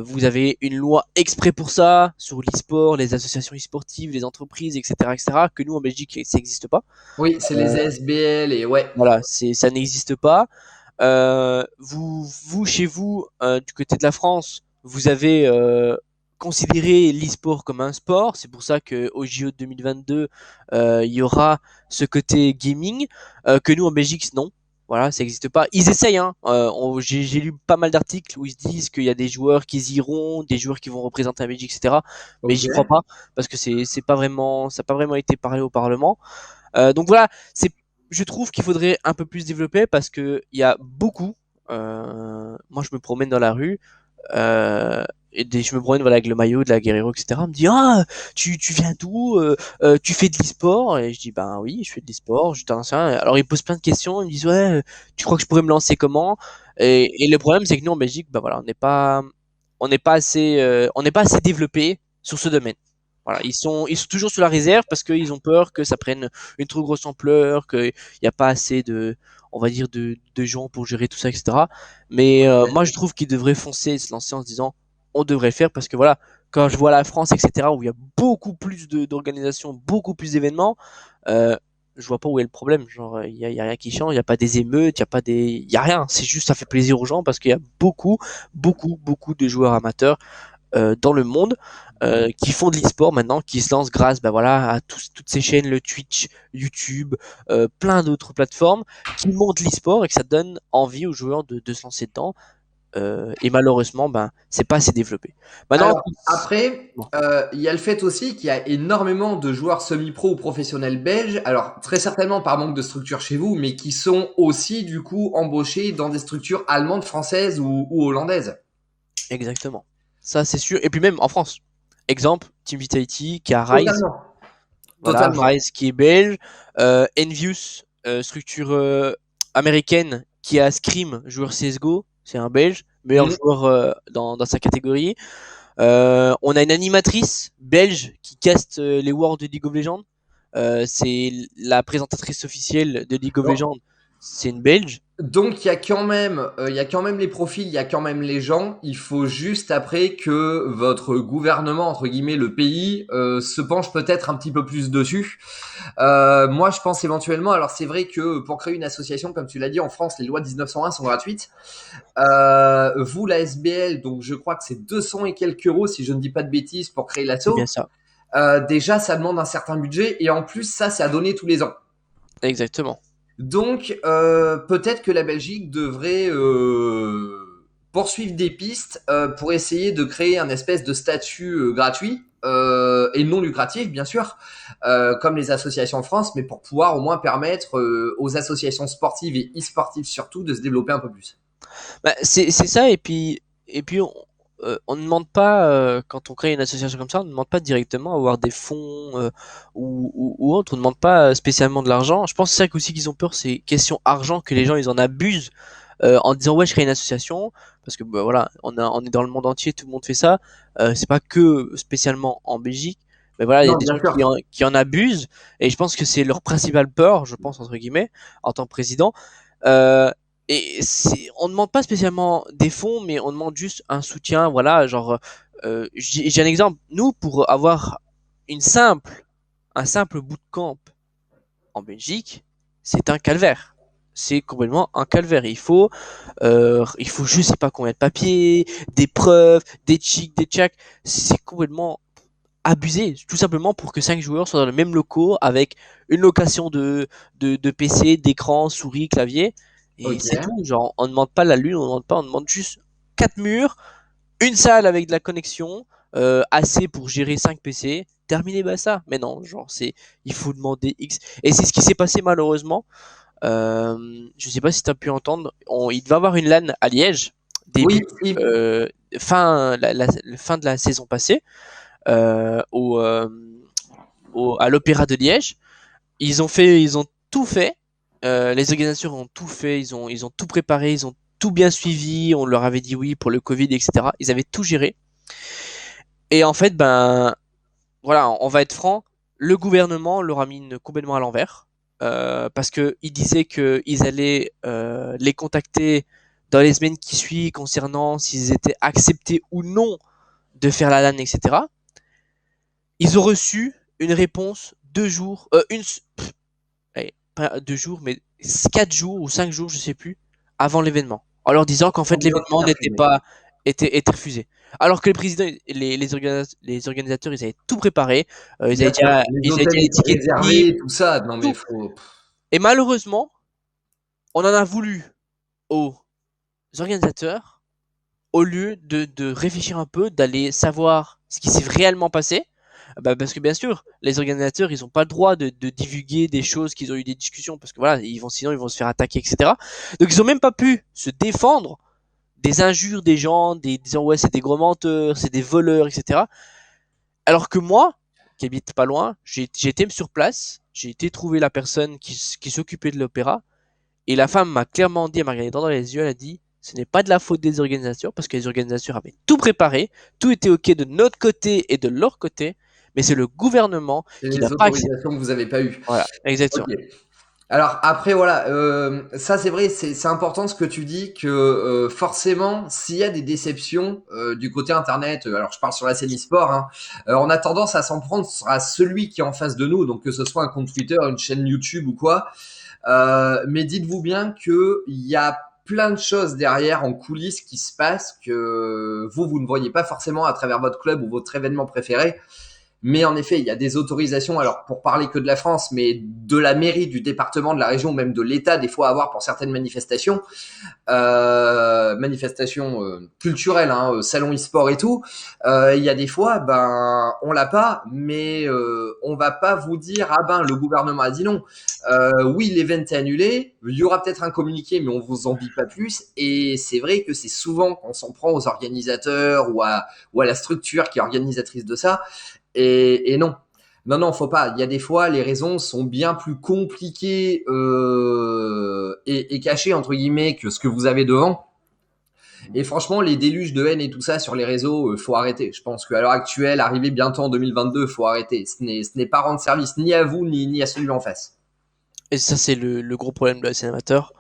vous avez une loi exprès pour ça sur l'e-sport, les associations e-sportives, les entreprises, etc., etc., que nous en Belgique ça n'existe pas. oui, c'est les ASBL et ouais, Voilà, ça n'existe pas. Vous chez vous, du côté de la France, vous avez considéré l'e-sport comme un sport. C'est pour ça que au JO 2022, il y aura ce côté gaming que nous en Belgique, non. Voilà, ça n'existe pas. Ils essayent, hein. J'ai lu pas mal d'articles où ils se disent qu'il y a des joueurs qui y iront, des joueurs qui vont représenter la Belgique, etc. Mais Ok. j'y crois pas parce que c'est pas vraiment, ça n'a pas vraiment été parlé au Parlement. Donc voilà, je trouve qu'il faudrait un peu plus développer parce que il y a beaucoup. Moi, je me promène dans la rue. Euh, je me promène voilà avec le maillot de la Guerrero, etc. On me dit ah tu viens d'où, tu fais de l'e-sport, et je dis ben oui, je fais de l'e-sport, je suis ancien. Alors ils posent plein de questions, ils me disent ouais, tu crois que je pourrais me lancer comment, et le problème c'est que nous en Belgique ben voilà on n'est pas assez développé sur ce domaine. Voilà, ils sont toujours sous la réserve parce qu'ils ont peur que ça prenne une trop grosse ampleur, qu'il n'y a pas assez de, on va dire, de gens pour gérer tout ça, etc. Mais moi, je trouve qu'ils devraient foncer et se lancer en se disant, on devrait le faire parce que voilà, quand je vois la France, etc., où il y a beaucoup plus d'organisations, beaucoup plus d'événements, euh, je vois pas où est le problème. Genre, il y a rien qui change, il y a pas des émeutes, il y a rien. C'est juste, ça fait plaisir aux gens parce qu'il y a beaucoup de joueurs amateurs dans le monde qui font de l'e-sport maintenant, qui se lancent grâce ben voilà, à toutes ces chaînes, le Twitch, YouTube, plein d'autres plateformes qui montrent l'e-sport et que ça donne envie aux joueurs de se lancer dedans. Et malheureusement, ben, c'est pas assez développé. Maintenant, Alors, après, bon, il y a le fait aussi qu'il y a énormément de joueurs semi-pro ou professionnels belges, alors très certainement par manque de structure chez vous, mais qui sont aussi du coup embauchés dans des structures allemandes, françaises ou hollandaises. exactement. Ça, c'est sûr. Et puis même en France. Exemple, Team Vitality qui a Rise. Totalement, Voilà, totalement. Rise qui est belge. Envious, structure américaine qui a Scream, joueur CSGO. C'est un belge, meilleur Mmh. joueur dans sa catégorie. On a une animatrice belge qui caste les Worlds de League of Legends. C'est la présentatrice officielle de League of Bon, Legends. C'est une belge. donc il y a quand même les profils, il y a quand même les gens. Il faut juste après que votre gouvernement, entre guillemets, le pays, se penche peut-être un petit peu plus dessus. Moi, je pense éventuellement, alors c'est vrai que pour créer une association, comme tu l'as dit, en France, les lois de 1901 sont gratuites. Vous, la SBL, donc je crois que c'est 200 et quelques euros, si je ne dis pas de bêtises, pour créer C'est bien l'asso. ça. Déjà, ça demande un certain budget et en plus, ça, c'est à donner tous les ans. Exactement. Donc, peut-être que la Belgique devrait poursuivre des pistes pour essayer de créer un espèce de statut gratuit et non lucratif, bien sûr, comme les associations en France, mais pour pouvoir au moins permettre aux associations sportives et e-sportives surtout de se développer un peu plus. Bah, c'est ça, et puis on ne demande pas, quand on crée une association comme ça, on ne demande pas directement à avoir des fonds ou autre, on ne demande pas spécialement de l'argent. Je pense que c'est ça aussi qu'ils ont peur, c'est question argent, que les gens ils en abusent en disant ouais je crée une association, parce que bah, voilà, on est dans le monde entier, tout le monde fait ça, c'est pas que spécialement en Belgique. Mais voilà, il y a Non, des bien gens sûr. qui en abusent, et je pense que c'est leur principale peur, je pense entre guillemets, en tant que président. Euh, on demande pas spécialement des fonds, mais on demande juste un soutien. Voilà, genre, j'ai un exemple. Nous, pour avoir une simple, un simple bootcamp en Belgique, c'est un calvaire. C'est complètement un calvaire. Il faut je sais pas combien de papiers, des preuves, des chics, des tchaks. C'est complètement abusé, tout simplement pour que 5 joueurs soient dans le même locaux avec une location de PC, d'écran, souris, clavier. Et Ok. c'est tout. Genre, on ne demande pas la lune, on ne demande pas, on demande juste 4 murs, une salle avec de la connexion, assez pour gérer 5 PC. Terminé, bah ça. Mais non, genre, il faut demander X. Et c'est ce qui s'est passé malheureusement. Je sais pas si tu as pu entendre, il va y avoir une LAN à Liège, Oui, début, oui. fin de la saison passée, euh, au, euh, à l'Opéra de Liège. Ils ont tout fait. Les organisateurs ont tout fait. Ils ont tout préparé. Ils ont tout bien suivi. On leur avait dit oui pour le Covid, etc. Ils avaient tout géré. Et en fait, ben, voilà, on va être franc. Le gouvernement leur a mis complètement à l'envers. Parce que ils disaient qu'ils allaient les contacter dans les semaines qui suivent concernant s'ils étaient acceptés ou non de faire la LAN, etc. Ils ont reçu une réponse 2 jours, allez, pas 2 jours, mais 4 jours ou 5 jours, je sais plus, avant l'événement. En leur disant qu'en En fait disant que l'événement c'était n'était refusé. pas était refusé. Alors que les présidents, les organisateurs, ils avaient tout préparé, Bien sûr, les ils avaient hôtels déjà les étaient tickets de billets, réservés, tout ça. Non mais tout. faut. Et malheureusement, on en a voulu aux organisateurs au lieu de réfléchir un peu, d'aller savoir ce qui s'est réellement passé. Bah, parce que bien sûr, les organisateurs, ils ont pas le droit de divulguer des choses qu'ils ont eu des discussions, parce que voilà, sinon ils vont se faire attaquer, etc. Donc ils ont même pas pu se défendre des injures des gens, des disant ouais c'est des gros menteurs, c'est des voleurs, etc. Alors que moi, qui habite pas loin, j'ai été sur place, j'ai été trouver la personne qui s'occupait de l'opéra, et la femme m'a clairement dit, elle m'a regardé droit dans les yeux, elle a dit, ce n'est pas de la faute des organisateurs, parce que les organisateurs avaient tout préparé, tout était ok de notre côté et de leur côté, mais c'est le gouvernement C'est qui n'a les pas accepté. autorisations que vous avez pas eues. Voilà, exactement. Ok. Alors après voilà, ça c'est vrai, c'est important ce que tu dis que forcément s'il y a des déceptions du côté internet, alors je parle sur la scène e-sport, hein, on a tendance à s'en prendre à celui qui est en face de nous, donc que ce soit un compte Twitter, une chaîne YouTube ou quoi. Mais dites-vous bien que il y a plein de choses derrière en coulisses qui se passent que vous ne voyez pas forcément à travers votre club ou votre événement préféré. Mais en effet, il y a des autorisations, alors pour parler que de la France, mais de la mairie, du département, de la région, même de l'État, des fois à avoir pour certaines manifestations, manifestations culturelles, hein, salon e-sport et tout. Il y a des fois, ben, on l'a pas, mais on va pas vous dire ah ben le gouvernement a dit non. Oui, l'event est annulé. Il y aura peut-être un communiqué, mais on vous en dit pas plus. Et c'est vrai que c'est souvent qu'on s'en prend aux organisateurs ou à la structure qui est organisatrice de ça. Et non. Non, non, faut pas. Il y a des fois, les raisons sont bien plus compliquées et cachées, entre guillemets, que ce que vous avez devant. Et franchement, les déluges de haine et tout ça sur les réseaux, faut arrêter. Je pense qu'à l'heure actuelle, arrivé bientôt en 2022, faut arrêter. Ce n'est pas rendre service ni à vous, ni à celui en face. Et ça, c'est le gros problème de la scène amateur.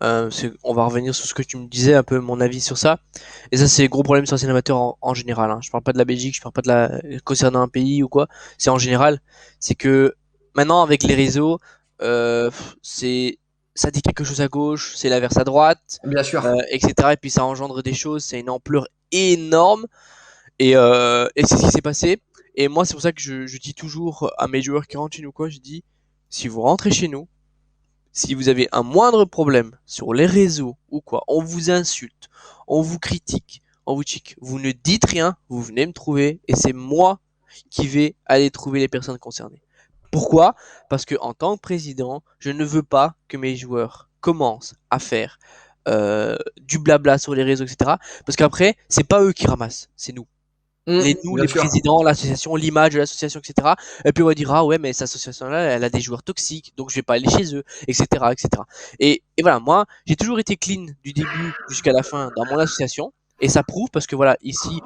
On va revenir sur ce que tu me disais, un peu mon avis sur ça. Et ça, c'est le gros problème sur la scène amateur en général. Hein. Je parle pas de la Belgique, je parle pas de concernant un pays ou quoi. C'est en général. C'est que maintenant, avec les réseaux, c'est ça dit quelque chose à gauche, c'est l'inverse à droite, Bien sûr. etc. Et puis ça engendre des choses, c'est une ampleur énorme. Et c'est ce qui s'est passé. Et moi, c'est pour ça que je dis toujours à mes joueurs qui rentrent chez nous, quoi, je dis, si vous rentrez chez nous, si vous avez un moindre problème sur les réseaux ou quoi, on vous insulte, on vous critique, on vous chic, vous ne dites rien, vous venez me trouver et c'est moi qui vais aller trouver les personnes concernées. Pourquoi? Parce que en tant que président, je ne veux pas que mes joueurs commencent à faire du blabla sur les réseaux, etc. Parce qu'après, c'est pas eux qui ramassent, c'est nous nous, Bien les sûr. présidents, l'association, l'image de l'association, etc. Et puis on va dire, ah ouais, mais cette association-là, elle a des joueurs toxiques, donc je vais pas aller chez eux, etc., etc. Et voilà, moi, j'ai toujours été clean du début jusqu'à la fin dans mon association, et ça prouve parce que voilà, ici,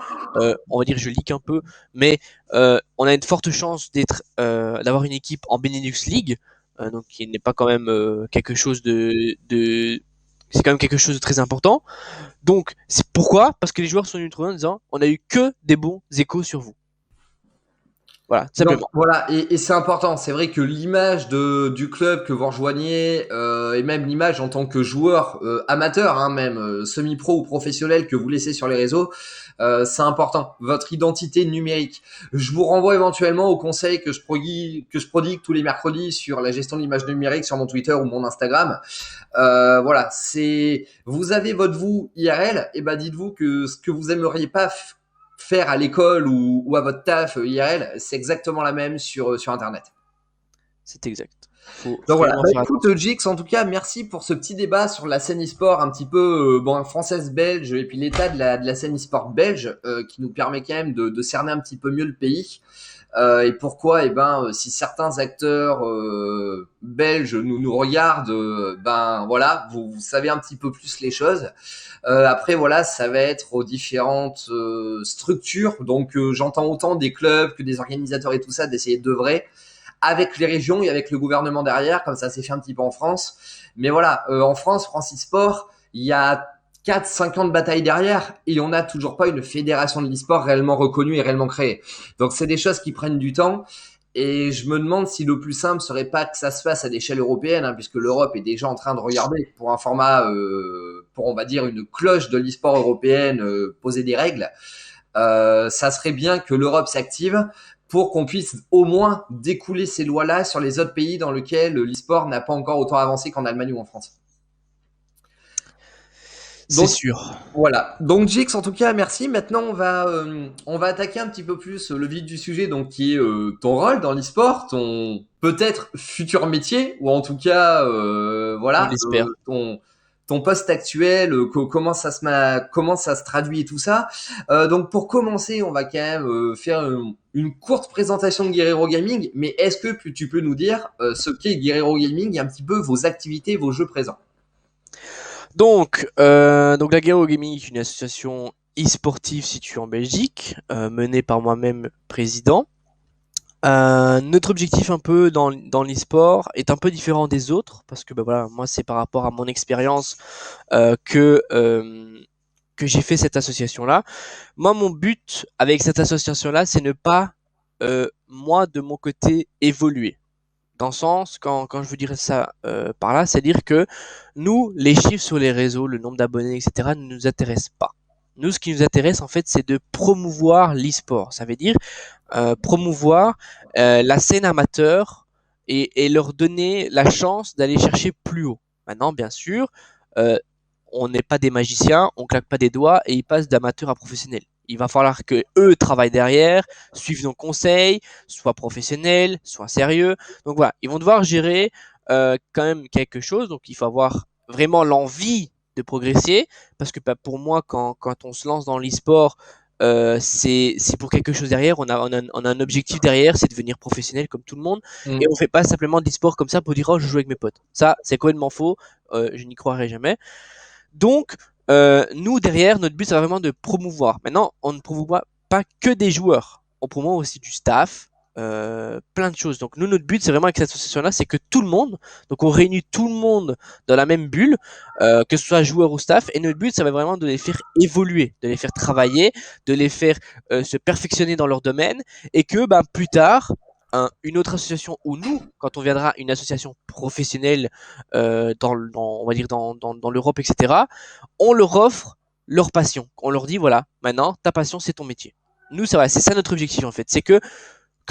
on va dire, je leak un peu, mais on a une forte chance d'avoir une équipe en Benelux League, donc qui n'est pas quand même quelque chose c'est quand même quelque chose de très important. Donc, c'est pourquoi? Parce que les joueurs sont venus me trouver en disant, on a eu que des bons échos sur vous. Voilà, tout Donc simplement. voilà, et c'est important. C'est vrai que l'image du club que vous rejoignez, et même l'image en tant que joueur amateur, hein, même semi-pro ou professionnel que vous laissez sur les réseaux, c'est important. Votre identité numérique. Je vous renvoie éventuellement aux conseils que je prodigue tous les mercredis sur la gestion de l'image numérique sur mon Twitter ou mon Instagram. Voilà, c'est vous avez votre vous IRL, et ben dites-vous que ce que vous aimeriez pas faire à l'école ou à votre taf IRL, c'est exactement la même sur Internet. C'est exact. Faut Donc voilà, vraiment bah faire écoute attention. Jix, en tout cas, merci pour ce petit débat sur la scène e-sport un petit peu bon, française-belge et puis l'état de la scène e-sport belge qui nous permet quand même de cerner un petit peu mieux le pays. Et pourquoi eh ben si certains acteurs belges nous regardent ben voilà vous savez un petit peu plus les choses. Après voilà ça va être aux différentes structures donc j'entends autant des clubs que des organisateurs et tout ça d'essayer d'œuvrer avec les régions et avec le gouvernement derrière comme ça s'est fait un petit peu en France. Mais voilà en France e-sport il y a 4-5 ans de bataille derrière et on n'a toujours pas une fédération de l'e-sport réellement reconnue et réellement créée. Donc c'est des choses qui prennent du temps et je me demande si le plus simple serait pas que ça se fasse à l'échelle européenne, hein, puisque l'Europe est déjà en train de regarder pour un format, pour on va dire une cloche de l'e-sport européenne, poser des règles. ça serait bien que l'Europe s'active pour qu'on puisse au moins découler ces lois-là sur les autres pays dans lesquels l'e-sport n'a pas encore autant avancé qu'en Allemagne ou en France. C'est Donc sûr. voilà. Donc Jix, en tout cas, merci. Maintenant, on va attaquer un petit peu plus le vif du sujet, donc qui est ton rôle dans l'e-sport, ton peut-être futur métier, ou en tout cas, On voilà, l'espère. ton poste actuel, comment ça se traduit et tout ça. Donc pour commencer, on va quand même faire une courte présentation de Guerrero Gaming. Mais est-ce que tu peux nous dire ce qu'est Guerrero Gaming et un petit peu vos activités, vos jeux présents? Donc la Garo Gaming est une association e-sportive située en Belgique, menée par moi-même président. Notre objectif un peu dans l'e-sport est un peu différent des autres parce que bah voilà, moi c'est par rapport à mon expérience euh, que euh, que j'ai fait cette association-là. Moi, mon but avec cette association-là, c'est ne pas moi de mon côté évoluer. Dans le sens, quand je veux dire ça par là, c'est dire que nous, les chiffres sur les réseaux, le nombre d'abonnés, etc., ne nous intéressent pas. Nous, ce qui nous intéresse, en fait, c'est de promouvoir l'e-sport. Ça veut dire promouvoir la scène amateur et leur donner la chance d'aller chercher plus haut. Maintenant, bien sûr, euh, on n'est pas des magiciens, on claque pas des doigts et ils passent d'amateur à professionnel. Il va falloir que eux travaillent derrière, suivent nos conseils, soient professionnels, soient sérieux. Donc voilà, ils vont devoir gérer quand même quelque chose. Donc il faut avoir vraiment l'envie de progresser parce que bah, pour moi, quand on se lance dans l'e-sport, c'est pour quelque chose derrière. On a un objectif derrière, c'est devenir professionnel comme tout le monde. Et on fait pas simplement de l'e-sport comme ça pour dire oh je joue avec mes potes. Ça c'est complètement faux. Je n'y croirais jamais. Donc, nous, derrière, notre but, c'est vraiment de promouvoir. Maintenant, on ne promouvoit pas que des joueurs. On promouvoit aussi du staff, plein de choses. Donc, nous, notre but, c'est vraiment avec cette association-là, c'est que tout le monde, donc on réunit tout le monde dans la même bulle, que ce soit joueur ou staff. Et notre but, ça va vraiment de les faire évoluer, de les faire travailler, de les faire se perfectionner dans leur domaine. Et que, ben, plus tard, une autre association ou nous, quand on viendra une association professionnelle on va dire dans l'Europe, etc., on leur offre leur passion. On leur dit, voilà, maintenant, ta passion, c'est ton métier. Nous, c'est vrai, c'est ça notre objectif, en fait. C'est que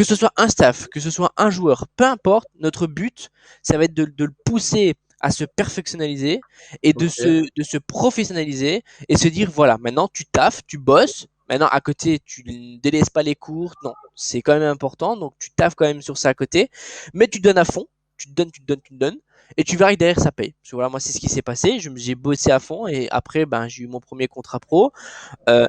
ce soit un staff, que ce soit un joueur, peu importe, notre but, ça va être de le pousser à se perfectionnaliser et Ok. de se professionnaliser et se dire, voilà, maintenant, tu taffes, tu bosses. Maintenant, à côté, tu ne délaisses pas les cours. Non, c'est quand même important. Donc, tu taffes quand même sur ça à côté. Mais tu donnes à fond. Tu te donnes, tu te donnes, tu te donnes. Et tu verras que derrière, ça paye. Parce que voilà, moi, c'est ce qui s'est passé. J'ai bossé à fond et après, ben, j'ai eu mon premier contrat pro.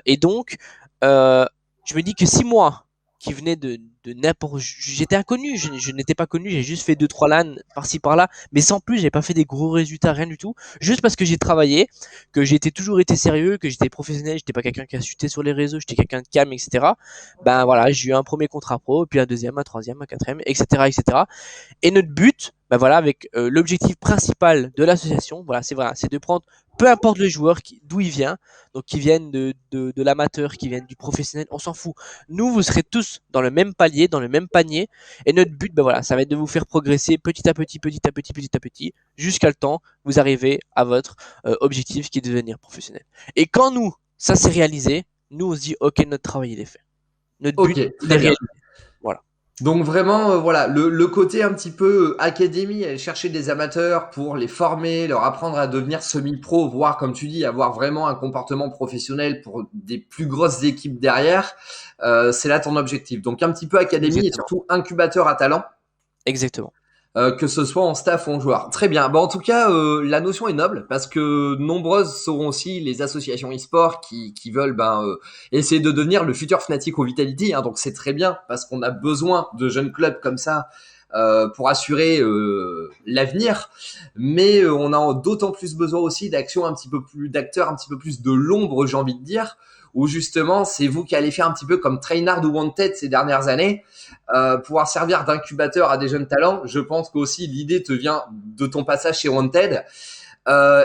Et donc, euh, je me dis que 6 mois qui venaient de n'importe, j'étais inconnu, je n'étais pas connu, j'ai juste fait deux trois LAN par-ci par-là, mais sans plus, j'ai pas fait des gros résultats, rien du tout, juste parce que j'ai travaillé, que toujours été sérieux, que j'étais professionnel, j'étais pas quelqu'un qui a chuté sur les réseaux, j'étais quelqu'un de calme, etc. Ben voilà, j'ai eu un premier contrat pro, puis un deuxième, un troisième, un quatrième, etc., etc. Et notre but, ben voilà, avec l'objectif principal de l'association, voilà, c'est de prendre, peu importe le joueur d'où il vient, donc qui viennent de l'amateur, qui viennent du professionnel, on s'en fout. Nous, vous serez tous dans le même palier, dans le même panier, et notre but, ben voilà, ça va être de vous faire progresser petit à petit, petit à petit, petit à petit, jusqu'à le temps vous arrivez à votre objectif qui est de devenir professionnel. Et quand nous, ça s'est réalisé, nous on se dit ok, notre travail il est fait. Notre but Ok, il est très bien. réalisé. Voilà. Donc vraiment, voilà, le côté un petit peu académie, aller chercher des amateurs pour les former, leur apprendre à devenir semi-pro, voire comme tu dis, avoir vraiment un comportement professionnel pour des plus grosses équipes derrière, c'est là ton objectif. Donc un petit peu académie et Exactement. surtout incubateur à talent. Exactement. Que ce soit en staff ou en joueur. Très bien. Bon, en tout cas, la notion est noble parce que nombreuses seront aussi les associations e-sport qui veulent essayer de devenir le futur Fnatic au Vitality. Hein, donc c'est très bien parce qu'on a besoin de jeunes clubs comme ça pour assurer l'avenir. Mais on a d'autant plus besoin aussi d'actions un petit peu plus d'acteurs un petit peu plus de l'ombre, j'ai envie de dire, où justement c'est vous qui allez faire un petit peu comme Trainard ou Wanted ces dernières années pouvoir servir d'incubateur à des jeunes talents. Je pense qu'aussi l'idée te vient de ton passage chez Wanted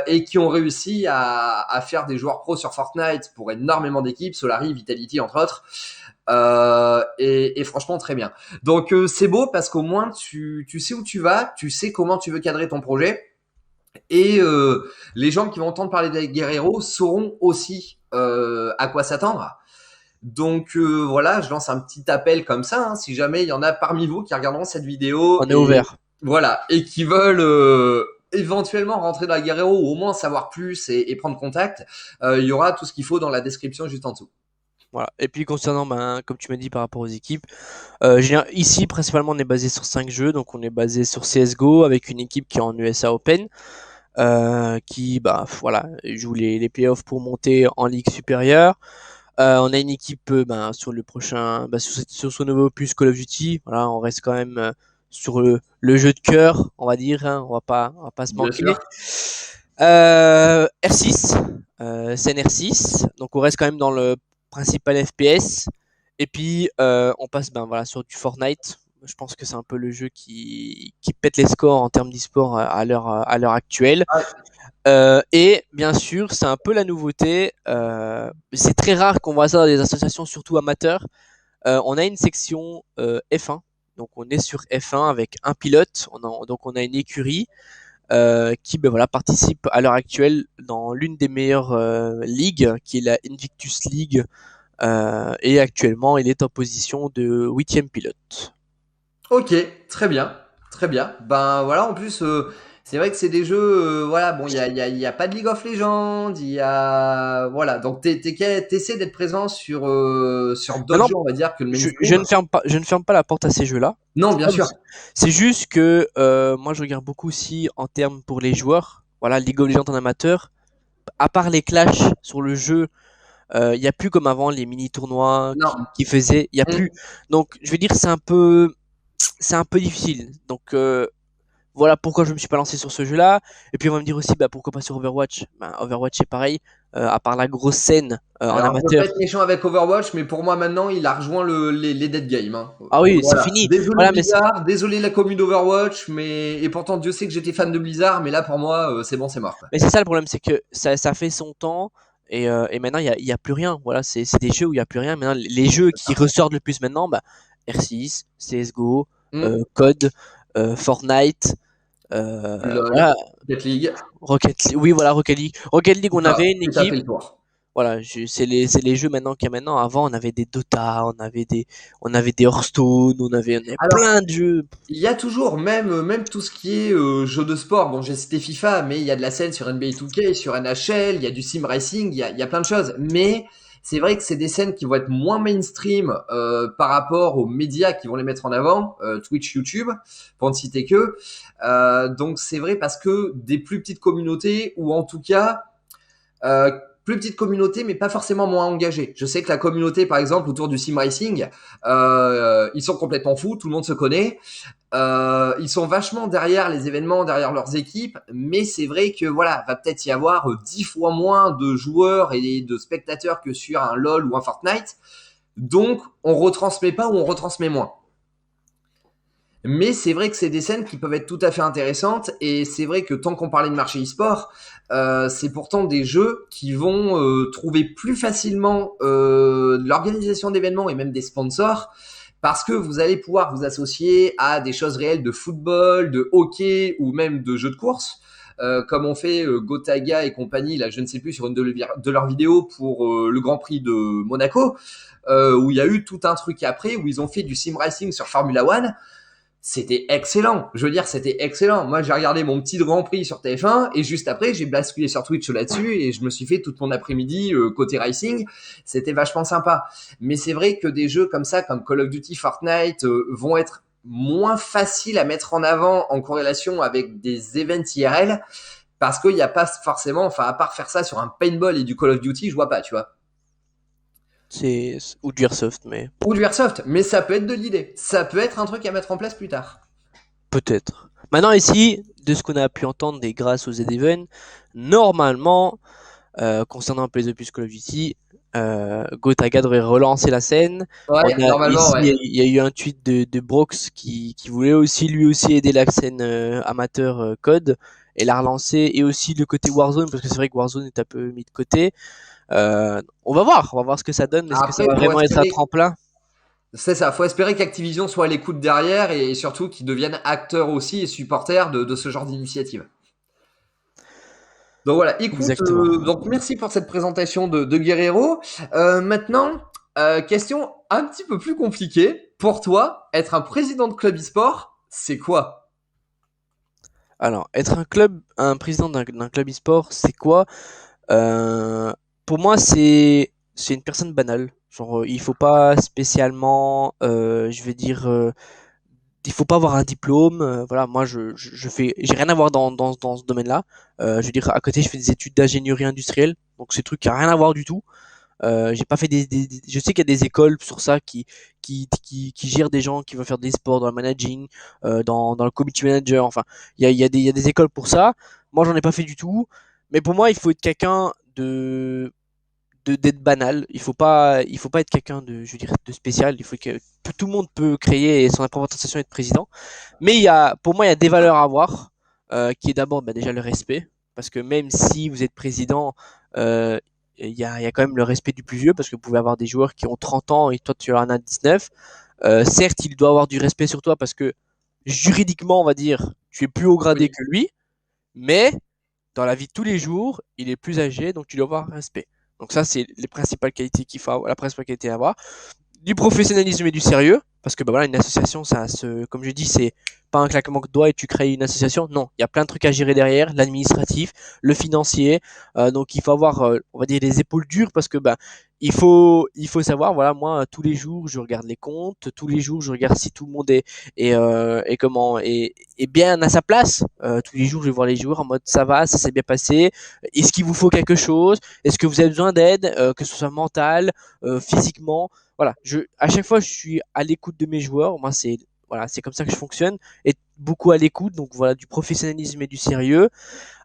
et qui ont réussi à faire des joueurs pros sur Fortnite pour énormément d'équipes, Solari, Vitality entre autres. Et franchement très bien. Donc c'est beau parce qu'au moins tu sais où tu vas, tu sais comment tu veux cadrer ton projet et les gens qui vont entendre parler des Guerrero sauront aussi à quoi s'attendre. Donc voilà, je lance un petit appel comme ça, hein, si jamais il y en a parmi vous qui regarderont cette vidéo On est ouvert. voilà, et qui veulent éventuellement rentrer dans la Guerrero ou au moins savoir plus et prendre contact, il y aura tout ce qu'il faut dans la description juste en dessous. Voilà. Et puis concernant, comme tu m'as dit par rapport aux équipes, ici principalement on est basé sur 5 jeux, donc on est basé sur CSGO avec une équipe qui est en USA Open, qui voilà joue les playoffs pour monter en ligue supérieure. On a une équipe sur le prochain, sur son nouveau opus Call of Duty. Voilà, on reste quand même sur le jeu de cœur, on va dire. Hein, on va pas se Bien manquer. sûr. R6, scène R6. Donc on reste quand même dans le principal FPS. Et puis on passe voilà sur du Fortnite. Je pense que c'est un peu le jeu qui pète les scores en termes d'e-sport à l'heure actuelle. Et bien sûr, c'est un peu la nouveauté. C'est très rare qu'on voit ça dans des associations, surtout amateurs. On a une section F1. Donc on est sur F1 avec un pilote. Donc on a une écurie qui voilà, participe à l'heure actuelle dans l'une des meilleures ligues, qui est la Invictus League. Et actuellement, il est en position de 8e pilote. Ok, très bien, très bien. Ben voilà, en plus, c'est vrai que c'est des jeux, voilà, bon, il y a pas de League of Legends, il y a, voilà, donc t'essaies d'être présent sur d'autres Maintenant, jeux, on va dire, que le je mainstream. je ne ferme pas la porte à ces jeux-là. Non, bien sûr. C'est juste que moi, je regarde beaucoup aussi en termes pour les joueurs. Voilà, League of Legends en amateur. À part les clashs sur le jeu, il y a plus comme avant les mini tournois Non. qui faisaient. Il y a Mm. plus. Donc, je veux dire, c'est un peu difficile. Donc, voilà pourquoi je me suis pas lancé sur ce jeu-là. Et puis on va me dire aussi, pourquoi pas sur Overwatch. Overwatch c'est pareil, à part la grosse scène en Alors, je veux pas amateur. être méchant avec Overwatch, mais pour moi, maintenant, il a rejoint les dead games, hein. Ah oui, c'est Voilà. fini. Désolé Voilà, Blizzard, désolé la commune d'Overwatch, et pourtant, Dieu sait que j'étais fan de Blizzard, mais là, pour moi, c'est bon, c'est mort, quoi. mais c'est ça le problème, c'est que ça fait son temps. Et maintenant, il y a plus rien. Voilà, c'est des jeux où il y a plus rien. Maintenant, les jeux qui ressortent le plus maintenant, R6, CSGO, Mm. COD, Fortnite, LOL, voilà, Rocket League, Rocket League. Oui, voilà, Rocket League. Rocket League, on avait une et t'as équipe. fait le tour. Voilà, c'est les jeux maintenant qu'il y a maintenant. Avant, on avait des Dota, on avait des Hearthstone, on avait Alors, plein de jeux. il y a toujours, même tout ce qui est jeu de sport, bon, j'ai cité FIFA, mais il y a de la scène sur NBA 2K, sur NHL, il y a du sim racing, il y a plein de choses. Mais c'est vrai que c'est des scènes qui vont être moins mainstream par rapport aux médias qui vont les mettre en avant, Twitch, YouTube, pour ne citer que. Donc c'est vrai parce que des plus petites communautés, ou en tout cas euh, plus petite communauté, mais pas forcément moins engagée. Je sais que la communauté, par exemple, autour du sim racing, ils sont complètement fous, tout le monde se connaît. Ils sont vachement derrière les événements, derrière leurs équipes, mais c'est vrai que voilà, va peut-être y avoir 10 fois moins de joueurs et de spectateurs que sur un LoL ou un Fortnite. Donc, on retransmet pas ou on retransmet moins. Mais c'est vrai que c'est des scènes qui peuvent être tout à fait intéressantes et c'est vrai que tant qu'on parlait de marché e-sport, c'est pourtant des jeux qui vont trouver plus facilement l'organisation d'événements et même des sponsors parce que vous allez pouvoir vous associer à des choses réelles de football, de hockey ou même de jeux de course. Comme on fait Gotaga et compagnie, là je ne sais plus, sur une de leurs vidéos pour le Grand Prix de Monaco, où il y a eu tout un truc après, où ils ont fait du sim racing sur Formula One. C'était excellent. Je veux dire, c'était excellent. Moi, j'ai regardé mon petit Grand Prix sur TF1 et juste après, j'ai basculé sur Twitch là-dessus et je me suis fait toute mon après-midi côté racing. C'était vachement sympa. Mais c'est vrai que des jeux comme ça, comme Call of Duty, Fortnite, vont être moins faciles à mettre en avant en corrélation avec des events IRL parce qu'il n'y a pas forcément, enfin, à part faire ça sur un paintball et du Call of Duty, je vois pas, tu vois. Ou du Airsoft, mais Ou du Airsoft, mais ça peut être de l'idée. Ça peut être un truc à mettre en place plus tard. peut-être. Maintenant ici, de ce qu'on a pu entendre des grâce aux Z-Event, normalement, concernant un peu les opus Call of Duty, Gotaga devrait relancer la scène. On Ouais, a normalement, ici, ouais. il y a eu un tweet de Brox qui voulait aussi lui aussi aider la scène amateur code et la relancer, et aussi le côté Warzone, parce que c'est vrai que Warzone est un peu mis de côté. On va voir ce que ça donne. Est-ce que ça Après, va faut vraiment être un espérer. tremplin? C'est ça, faut espérer qu'Activision soit à l'écoute derrière et surtout qu'ils deviennent acteurs aussi et supporters de ce genre d'initiative. Donc voilà, écoute, Exactement. donc merci pour cette présentation de Guerrero. Maintenant, Question un petit peu plus compliquée. Pour toi, être un président de club e-sport, c'est quoi? Alors, être un président d'un club e-sport, c'est quoi? Euh, pour moi, c'est une personne banale. Genre, il faut pas spécialement, je vais dire, il faut pas avoir un diplôme. Voilà, moi, je fais, j'ai rien à voir dans ce domaine-là. Je veux dire, à côté, je fais des études d'ingénierie industrielle, donc c'est truc qui a rien à voir du tout. J'ai pas fait je sais qu'il y a des écoles sur ça qui gèrent des gens qui veulent faire des sports dans le managing, dans le community manager. Enfin, il y a des écoles pour ça. Moi, j'en ai pas fait du tout. Mais pour moi, il faut être quelqu'un d'être banal. Il faut pas être quelqu'un de, je veux dire, de spécial. Il faut que tout le monde peut créer son propre sensation et être président. Mais pour moi, il y a des valeurs à avoir, qui est d'abord bah, déjà le respect, parce que même si vous êtes président, euh, il y a quand même le respect du plus vieux, parce que vous pouvez avoir des joueurs qui ont 30 ans et toi tu en as 19. Certes, il doit avoir du respect sur toi parce que juridiquement, on va dire, tu es plus haut gradé Oui. que lui, mais dans la vie de tous les jours, il est plus âgé, donc tu dois avoir un respect. Donc ça, c'est les principales qualités la principale qualité à avoir. Du professionnalisme et du sérieux, parce que bah voilà, une association, comme je dis, c'est pas un claquement de doigts et tu crées une association. Non, il y a plein de trucs à gérer derrière, l'administratif, le financier. Donc il faut avoir, on va dire, les épaules dures parce que bah il faut savoir, voilà, moi tous les jours je regarde les comptes, tous les jours je regarde si tout le monde est bien à sa place. Tous les jours je vais voir les joueurs en mode ça va, ça s'est bien passé. Est-ce qu'il vous faut quelque chose? Est-ce que vous avez besoin d'aide, que ce soit mental, physiquement? Voilà, à chaque fois, je suis à l'écoute de mes joueurs. Moi, c'est comme ça que je fonctionne, et beaucoup à l'écoute. Donc voilà, du professionnalisme et du sérieux.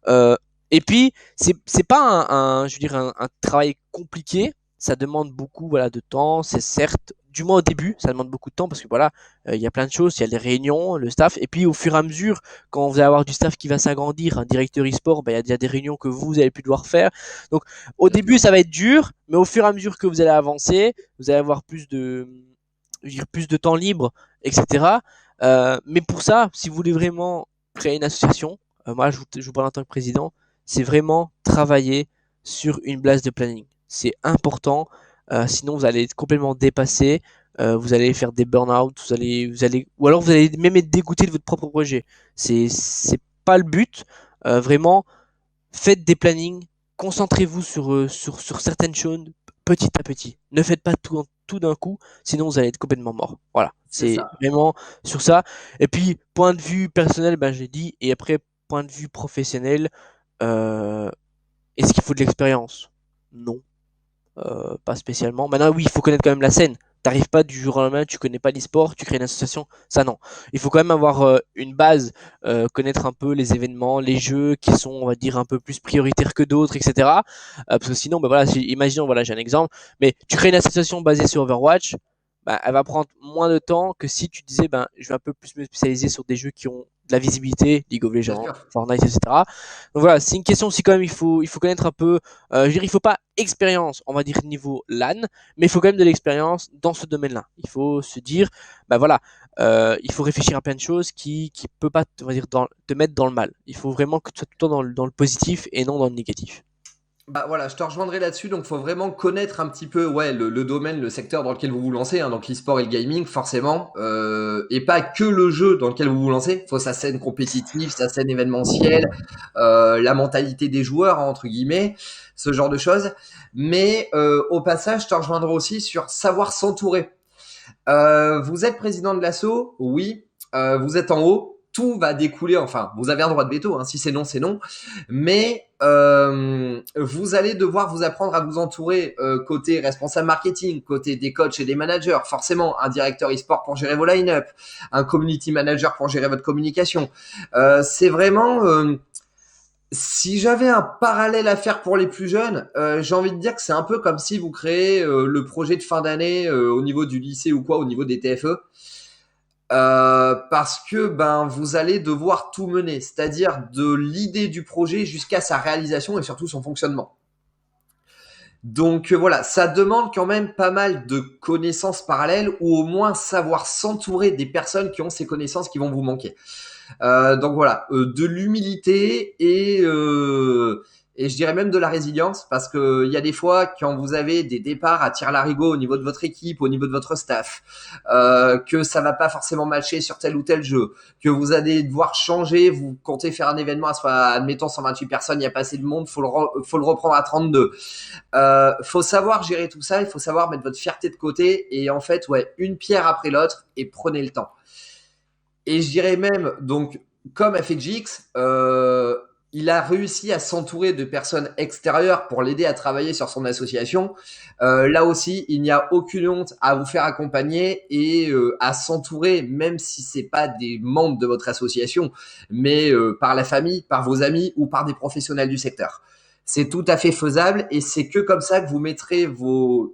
Euh, et puis, c'est pas je veux dire, un travail compliqué. Ça demande beaucoup, voilà, de temps. C'est certes, du moins au début, ça demande beaucoup de temps parce que voilà, il y a plein de choses. Il y a les réunions, le staff, et puis au fur et à mesure, quand vous allez avoir du staff qui va s'agrandir, un directeur e-sport, ben, il y a déjà des réunions que vous allez plus devoir faire. Donc, au Bien début, sûr. ça va être dur, mais au fur et à mesure que vous allez avancer, vous allez avoir je veux dire, plus de temps libre, etc. Mais pour ça, si vous voulez vraiment créer une association, moi, je vous parle en tant que président, c'est vraiment travailler sur une base de planning. C'est important, sinon vous allez être complètement dépassé, vous allez faire des burn-out, ou alors vous allez même être dégoûté de votre propre projet. C'est pas le but. Vraiment, faites des plannings, concentrez-vous sur certaines choses petit à petit. Ne faites pas tout d'un coup, sinon vous allez être complètement mort. Voilà, C'est c'est ça. vraiment sur ça. Et puis, point de vue personnel, ben, j'ai dit, et après, point de vue professionnel, euh, est-ce qu'il faut de l'expérience? Non, pas spécialement. Maintenant, oui, il faut connaître quand même la scène. T'arrives pas du jour au lendemain, tu connais pas l'e-sport, tu crées une association, ça non. Il faut quand même avoir une base, connaître un peu les événements, les jeux qui sont, on va dire, un peu plus prioritaires que d'autres, etc. Parce que sinon, ben voilà, imaginons, voilà, j'ai un exemple, mais tu crées une association basée sur Overwatch, ben, elle va prendre moins de temps que si tu disais, ben, je vais un peu plus me spécialiser sur des jeux qui ont de la visibilité, League of Bien Legends, sûr. Fortnite, etc. Donc voilà, c'est une question aussi quand même, il faut connaître un peu, je veux dire, il faut pas expérience, on va dire niveau LAN, mais il faut quand même de l'expérience dans ce domaine-là. Il faut se dire, bah voilà, il faut réfléchir à plein de choses qui peut pas, on va dire, te mettre dans le mal. Il faut vraiment que tu sois tout le temps dans le positif et non dans le négatif. Bah voilà, je te rejoindrai là-dessus. Donc, faut vraiment connaître un petit peu, ouais, le domaine, le secteur dans lequel vous vous lancez, hein, donc l'e-sport et le gaming, forcément, et pas que le jeu dans lequel vous vous lancez. Faut sa scène compétitive, sa scène événementielle, la mentalité des joueurs, hein, entre guillemets, ce genre de choses. Mais au passage, je te rejoindrai aussi sur savoir s'entourer. Vous êtes président de l'asso, oui. Vous êtes en haut, tout va découler. Enfin, vous avez un droit de veto. Hein, si c'est non, c'est non. Mais vous allez devoir vous apprendre à vous entourer côté responsable marketing, côté des coachs et des managers. Forcément, un directeur e-sport pour gérer vos line-up, un community manager pour gérer votre communication. C'est vraiment si j'avais un parallèle à faire pour les plus jeunes, j'ai envie de dire que c'est un peu comme si vous créez le projet de fin d'année au niveau du lycée ou quoi, au niveau des TFE, parce que ben vous allez devoir tout mener, c'est-à-dire de l'idée du projet jusqu'à sa réalisation et surtout son fonctionnement. Donc voilà, ça demande quand même pas mal de connaissances parallèles ou au moins savoir s'entourer des personnes qui ont ces connaissances qui vont vous manquer. Donc voilà, de l'humilité et je dirais même de la résilience, parce que il y a des fois quand vous avez des départs à tire-larigot au niveau de votre équipe, au niveau de votre staff, que ça va pas forcément matcher sur tel ou tel jeu, que vous allez devoir changer, vous comptez faire un événement admettons 128 personnes, il y a pas assez de monde, faut le reprendre à 32. Faut savoir gérer tout ça, il faut savoir mettre votre fierté de côté et en fait, ouais, une pierre après l'autre et prenez le temps. Et je dirais même, donc, comme FXX, il a réussi à s'entourer de personnes extérieures pour l'aider à travailler sur son association. Là aussi, il n'y a aucune honte à vous faire accompagner et à s'entourer, même si c'est pas des membres de votre association, mais par la famille, par vos amis ou par des professionnels du secteur. C'est tout à fait faisable et c'est que comme ça que vous mettrez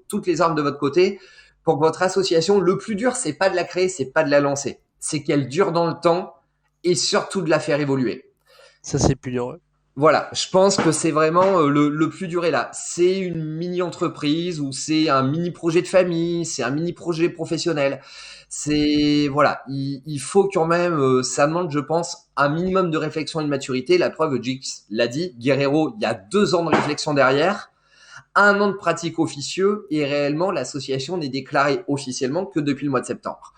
toutes les armes de votre côté pour que votre association, le plus dur, c'est pas de la créer, c'est pas de la lancer, c'est qu'elle dure dans le temps et surtout de la faire évoluer. Ça, c'est plus dur. Ouais. Voilà, je pense que c'est vraiment le plus dur est là. C'est une mini-entreprise ou c'est un mini-projet de famille, c'est un mini-projet professionnel. C'est voilà, il faut quand même, ça demande, je pense, un minimum de réflexion et de maturité. La preuve, Jix l'a dit, Guerrero, il y a 2 ans de réflexion derrière, 1 an de pratique officieux et réellement l'association n'est déclarée officiellement que depuis le mois de septembre.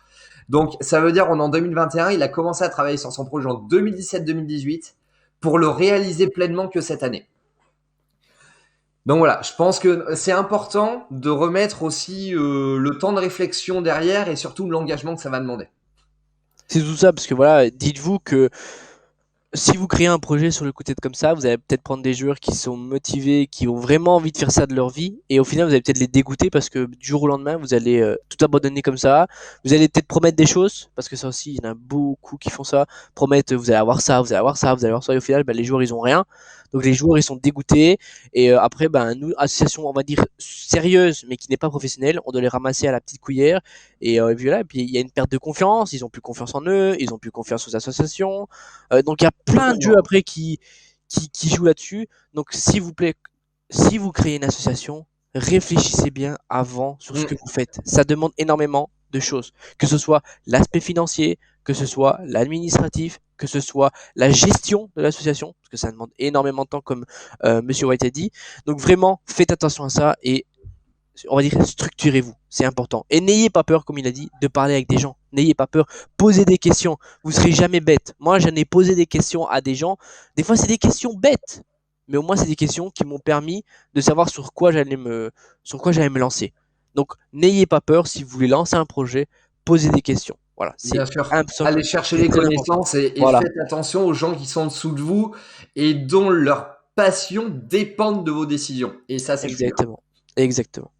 Donc ça veut dire on est en 2021, il a commencé à travailler sur son projet en 2017-2018 pour le réaliser pleinement que cette année. Donc voilà, je pense que c'est important de remettre aussi le temps de réflexion derrière et surtout l'engagement que ça va demander. C'est tout ça, parce que voilà, dites-vous que si vous créez un projet sur le côté comme ça, vous allez peut-être prendre des joueurs qui sont motivés, qui ont vraiment envie de faire ça de leur vie, et au final, vous allez peut-être les dégoûter parce que du jour au lendemain, vous allez tout abandonner comme ça. Vous allez peut-être promettre des choses, parce que ça aussi, il y en a beaucoup qui font ça. Promettent, vous allez avoir ça, vous allez avoir ça, vous allez avoir ça, et au final, les joueurs, ils ont rien. Donc les joueurs, ils sont dégoûtés, et après, nous, association, on va dire sérieuse, mais qui n'est pas professionnelle, on doit les ramasser à la petite cuillère, et puis voilà, et puis il y a une perte de confiance, ils ont plus confiance en eux, ils ont plus confiance aux associations. Donc il y a plein de jeux après qui jouent là-dessus. Donc s'il vous plaît, si vous créez une association, réfléchissez bien avant sur ce que vous faites. Ça demande énormément de choses, que ce soit l'aspect financier, que ce soit l'administratif, que ce soit la gestion de l'association, parce que ça demande énormément de temps, comme Monsieur White a dit. Donc vraiment, faites attention à ça et on va dire structurez-vous, c'est important. Et n'ayez pas peur, comme il a dit, de parler avec des gens. N'ayez pas peur, posez des questions. Vous serez jamais bête. Moi, j'en ai posé des questions à des gens. Des fois, c'est des questions bêtes, mais au moins, c'est des questions qui m'ont permis de savoir sur quoi j'allais me lancer. Donc, n'ayez pas peur si vous voulez lancer un projet, posez des questions. Voilà, c'est Bien sûr, absolument allez chercher les connaissances et voilà. faites attention aux gens qui sont en dessous de vous et dont leur passion dépendent de vos décisions. Et ça, c'est exactement. Exactement.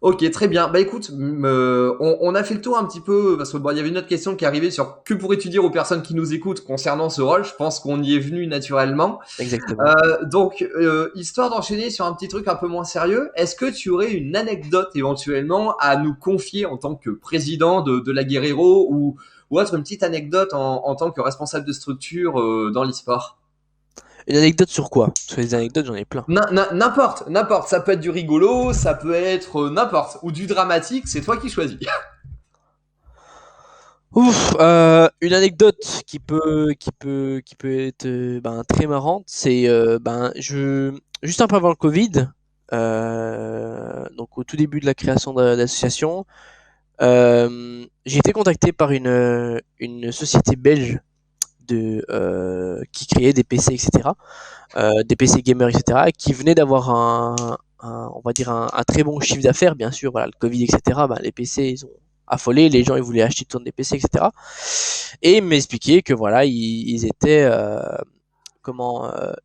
Ok, très bien. Bah écoute, on a fait le tour un petit peu parce que bon, il y avait une autre question qui arrivait sur que pourrais-tu dire aux personnes qui nous écoutent concernant ce rôle. Je pense qu'on y est venu naturellement. Exactement. Donc, histoire d'enchaîner sur un petit truc un peu moins sérieux, est-ce que tu aurais une anecdote éventuellement à nous confier en tant que président de la Guerrero ou autre, une petite anecdote en tant que responsable de structure dans l'e-sport? Une anecdote sur quoi? Parce que les anecdotes, j'en ai plein. N'importe. Ça peut être du rigolo, ça peut être n'importe. Ou du dramatique, c'est toi qui choisis. Ouf, une anecdote qui peut être très marrante, c'est juste un peu avant le Covid, donc au tout début de la création de l'association, j'ai été contacté par une société belge qui créait des PC, etc., des PC gamers, etc., qui venait d'avoir on va dire un très bon chiffre d'affaires, bien sûr. Voilà, le Covid, etc., les PC, ils ont affolé, les gens ils voulaient acheter tout le temps des PC, etc. Et ils m'expliquaient que voilà, ils étaient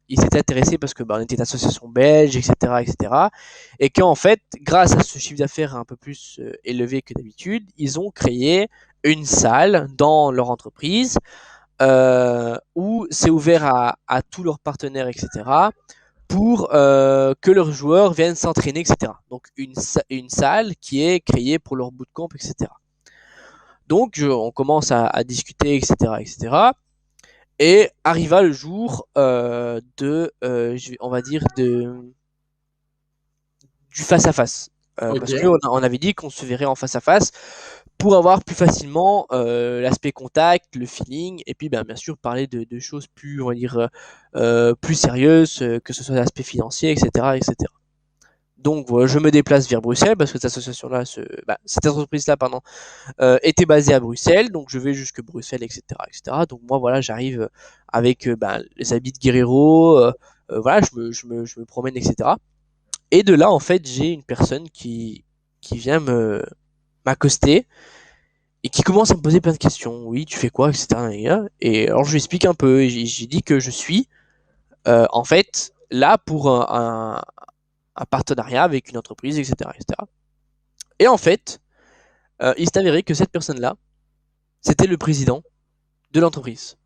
ils étaient intéressés parce que on était une association belge, etc., etc. Et qu'en fait, grâce à ce chiffre d'affaires un peu plus élevé que d'habitude, ils ont créé une salle dans leur entreprise où c'est ouvert à tous leurs partenaires, etc., pour que leurs joueurs viennent s'entraîner, etc. Donc une salle qui est créée pour leur bootcamp, etc. Donc on commence à discuter, etc., etc. Et arriva le jour on va dire du face à face, Ok. parce que on avait dit qu'on se verrait en face à face pour avoir plus facilement l'aspect contact, le feeling, et puis bien sûr parler de choses plus, on va dire, plus sérieuses, que ce soit l'aspect financier, etc., etc. Donc voilà, je me déplace vers Bruxelles parce que cette association-là, cette entreprise-là, pardon, était basée à Bruxelles, donc je vais jusque Bruxelles, etc., etc. Donc moi, voilà, j'arrive avec les habits de Guerrero, voilà, je me promène, etc. Et de là, en fait, j'ai une personne qui vient m'accoster et qui commence à me poser plein de questions. Oui, tu fais quoi, etc. Et alors je lui explique un peu. Et j'ai dit que je suis en fait là pour un partenariat avec une entreprise, etc., etc. Et en fait, il s'est avéré que cette personne-là, c'était le président de l'entreprise.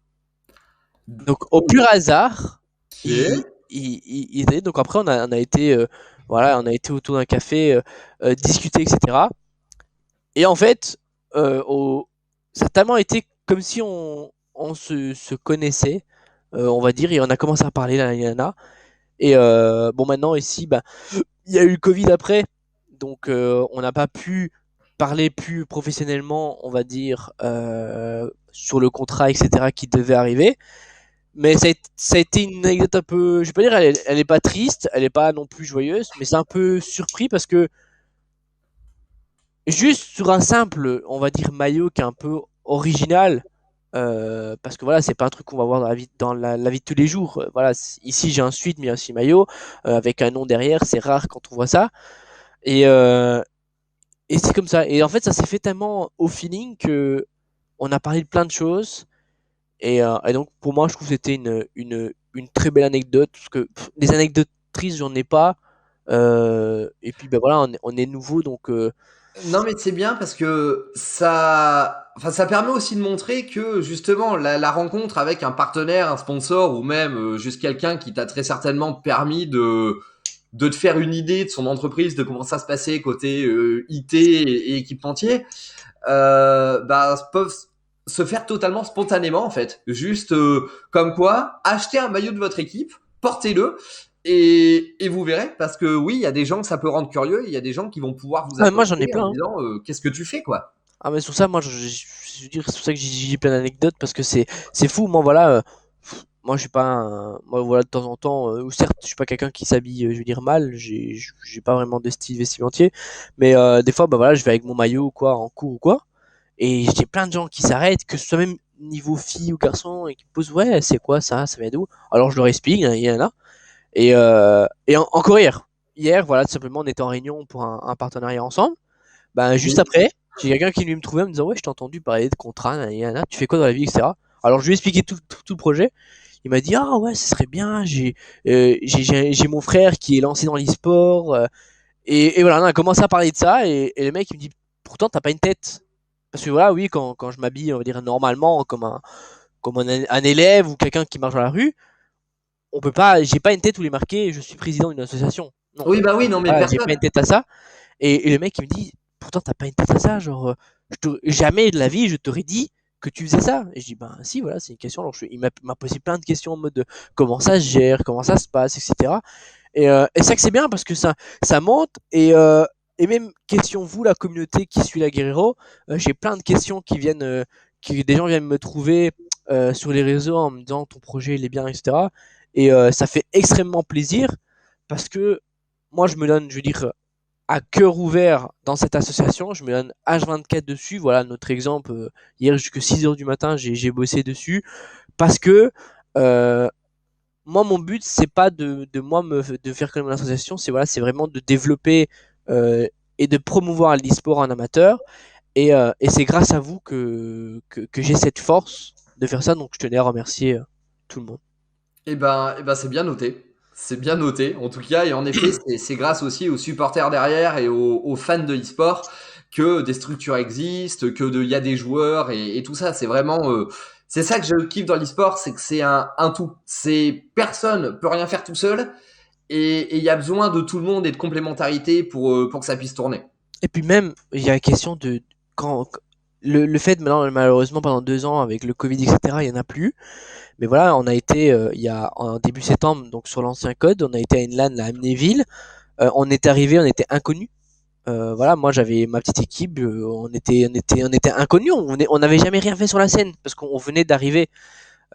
Donc au pur hasard, Ok. il était. Donc après, on a été, voilà, on a été autour d'un café, discuter, etc. Et en fait, ça a tellement été comme si on se connaissait, on va dire, et on a commencé à parler, là. Et bon, maintenant, ici, il y a eu le Covid après, donc on n'a pas pu parler plus professionnellement, on va dire, sur le contrat, etc., qui devait arriver. Mais ça a été une anecdote un peu, je vais pas dire, elle est pas triste, elle est pas non plus joyeuse, mais c'est un peu surpris parce que juste sur un simple, on va dire, maillot qui est un peu original, parce que voilà, c'est pas un truc qu'on va voir dans la vie de tous les jours. Voilà, ici j'ai un suite, mais il y a aussi maillot, avec un nom derrière, c'est rare quand on voit ça. Et, et c'est comme ça. Et en fait, ça s'est fait tellement au feeling que on a parlé de plein de choses. Et donc, pour moi, je trouve que c'était une très belle anecdote, parce que des anecdotes tristes, j'en ai pas. Et puis, voilà, on est nouveau, donc Non, mais c'est bien parce que ça permet aussi de montrer que justement la rencontre avec un partenaire, un sponsor ou même juste quelqu'un qui t'a très certainement permis de te faire une idée de son entreprise, de comment ça se passait côté IT et équipementier, peuvent se faire totalement spontanément en fait. Juste comme quoi, achetez un maillot de votre équipe, portez-le et vous verrez, parce que oui, il y a des gens que ça peut rendre curieux, il y a des gens qui vont pouvoir vous moi j'en ai accoster en plein, hein. disant qu'est-ce que tu fais quoi. Ah mais sur ça, moi, je veux dire, c'est pour ça que j'ai plein d'anecdotes parce que c'est fou. Moi, voilà, moi, je suis pas moi, voilà, de temps en temps, ou certes, je suis pas quelqu'un qui s'habille, je veux dire mal. J'ai pas vraiment de style vestimentier, mais des fois, voilà, je vais avec mon maillot ou quoi, en cours ou quoi, et j'ai plein de gens qui s'arrêtent, que ce soit même niveau fille ou garçon, et qui me posent, ouais, c'est quoi ça, ça vient d'où? Alors je leur explique, il y en a, et encore hier, voilà, tout simplement, on était en réunion pour un partenariat ensemble. Juste Oui. après, j'ai quelqu'un qui est venu me trouver en me disant, ouais, je t'ai entendu parler de contrat, nanana, tu fais quoi dans la vie, etc. Alors je lui ai expliqué tout le projet. Il m'a dit, ah ouais, ce serait bien, j'ai mon frère qui est lancé dans l'e-sport. Et voilà, on a commencé à parler de ça, et le mec il me dit, pourtant t'as pas une tête. Parce que voilà, oui, quand je m'habille, on va dire normalement, comme un élève ou quelqu'un qui marche dans la rue, on peut pas, j'ai pas une tête où il est marqué, je suis président d'une association. Non, Oui, bah oui, non, mais voilà, j'ai pas une personne. tête à ça. Et le mec, il me dit, pourtant, t'as pas une tête à ça, genre, jamais de la vie, je t'aurais dit que tu faisais ça. Et je dis, si, voilà, c'est une question. Alors, il m'a posé plein de questions en mode de comment ça se gère, comment ça se passe, etc. Et c'est ça que c'est bien parce que ça monte. Et même, question, vous, la communauté qui suit la Guerrero, j'ai plein de questions qui viennent, des gens viennent me trouver sur les réseaux en me disant ton projet, il est bien, etc. Et ça fait extrêmement plaisir parce que moi, je me donne, je veux dire, à cœur ouvert dans cette association. Je me donne H24 dessus. Voilà notre exemple. Hier jusqu'à 6 heures du matin, j'ai bossé dessus parce que euh, moi, mon but, c'est pas de moi de faire comme une association. C'est vraiment de développer et de promouvoir l'e-sport en amateur. Et c'est grâce à vous que j'ai cette force de faire ça. Donc, je tenais à remercier tout le monde. Eh ben, c'est bien noté. C'est bien noté, en tout cas. Et en effet, c'est grâce aussi aux supporters derrière et aux fans de e-sport que des structures existent, il y a des joueurs et tout ça. C'est vraiment, c'est ça que je kiffe dans l'e-sport, c'est que c'est un tout. C'est personne peut rien faire tout seul et il y a besoin de tout le monde et de complémentarité pour que ça puisse tourner. Et puis même, il y a la question de quand le fait maintenant, malheureusement, pendant 2 ans avec le Covid, etc., il y en a plus. Mais voilà, on a été il y a en début septembre, donc sur l'ancien code, on a été à une LAN à Amnéville. On est arrivé, on était inconnus. Voilà, moi j'avais ma petite équipe, on était inconnus, on n'avait jamais rien fait sur la scène parce qu'on venait d'arriver.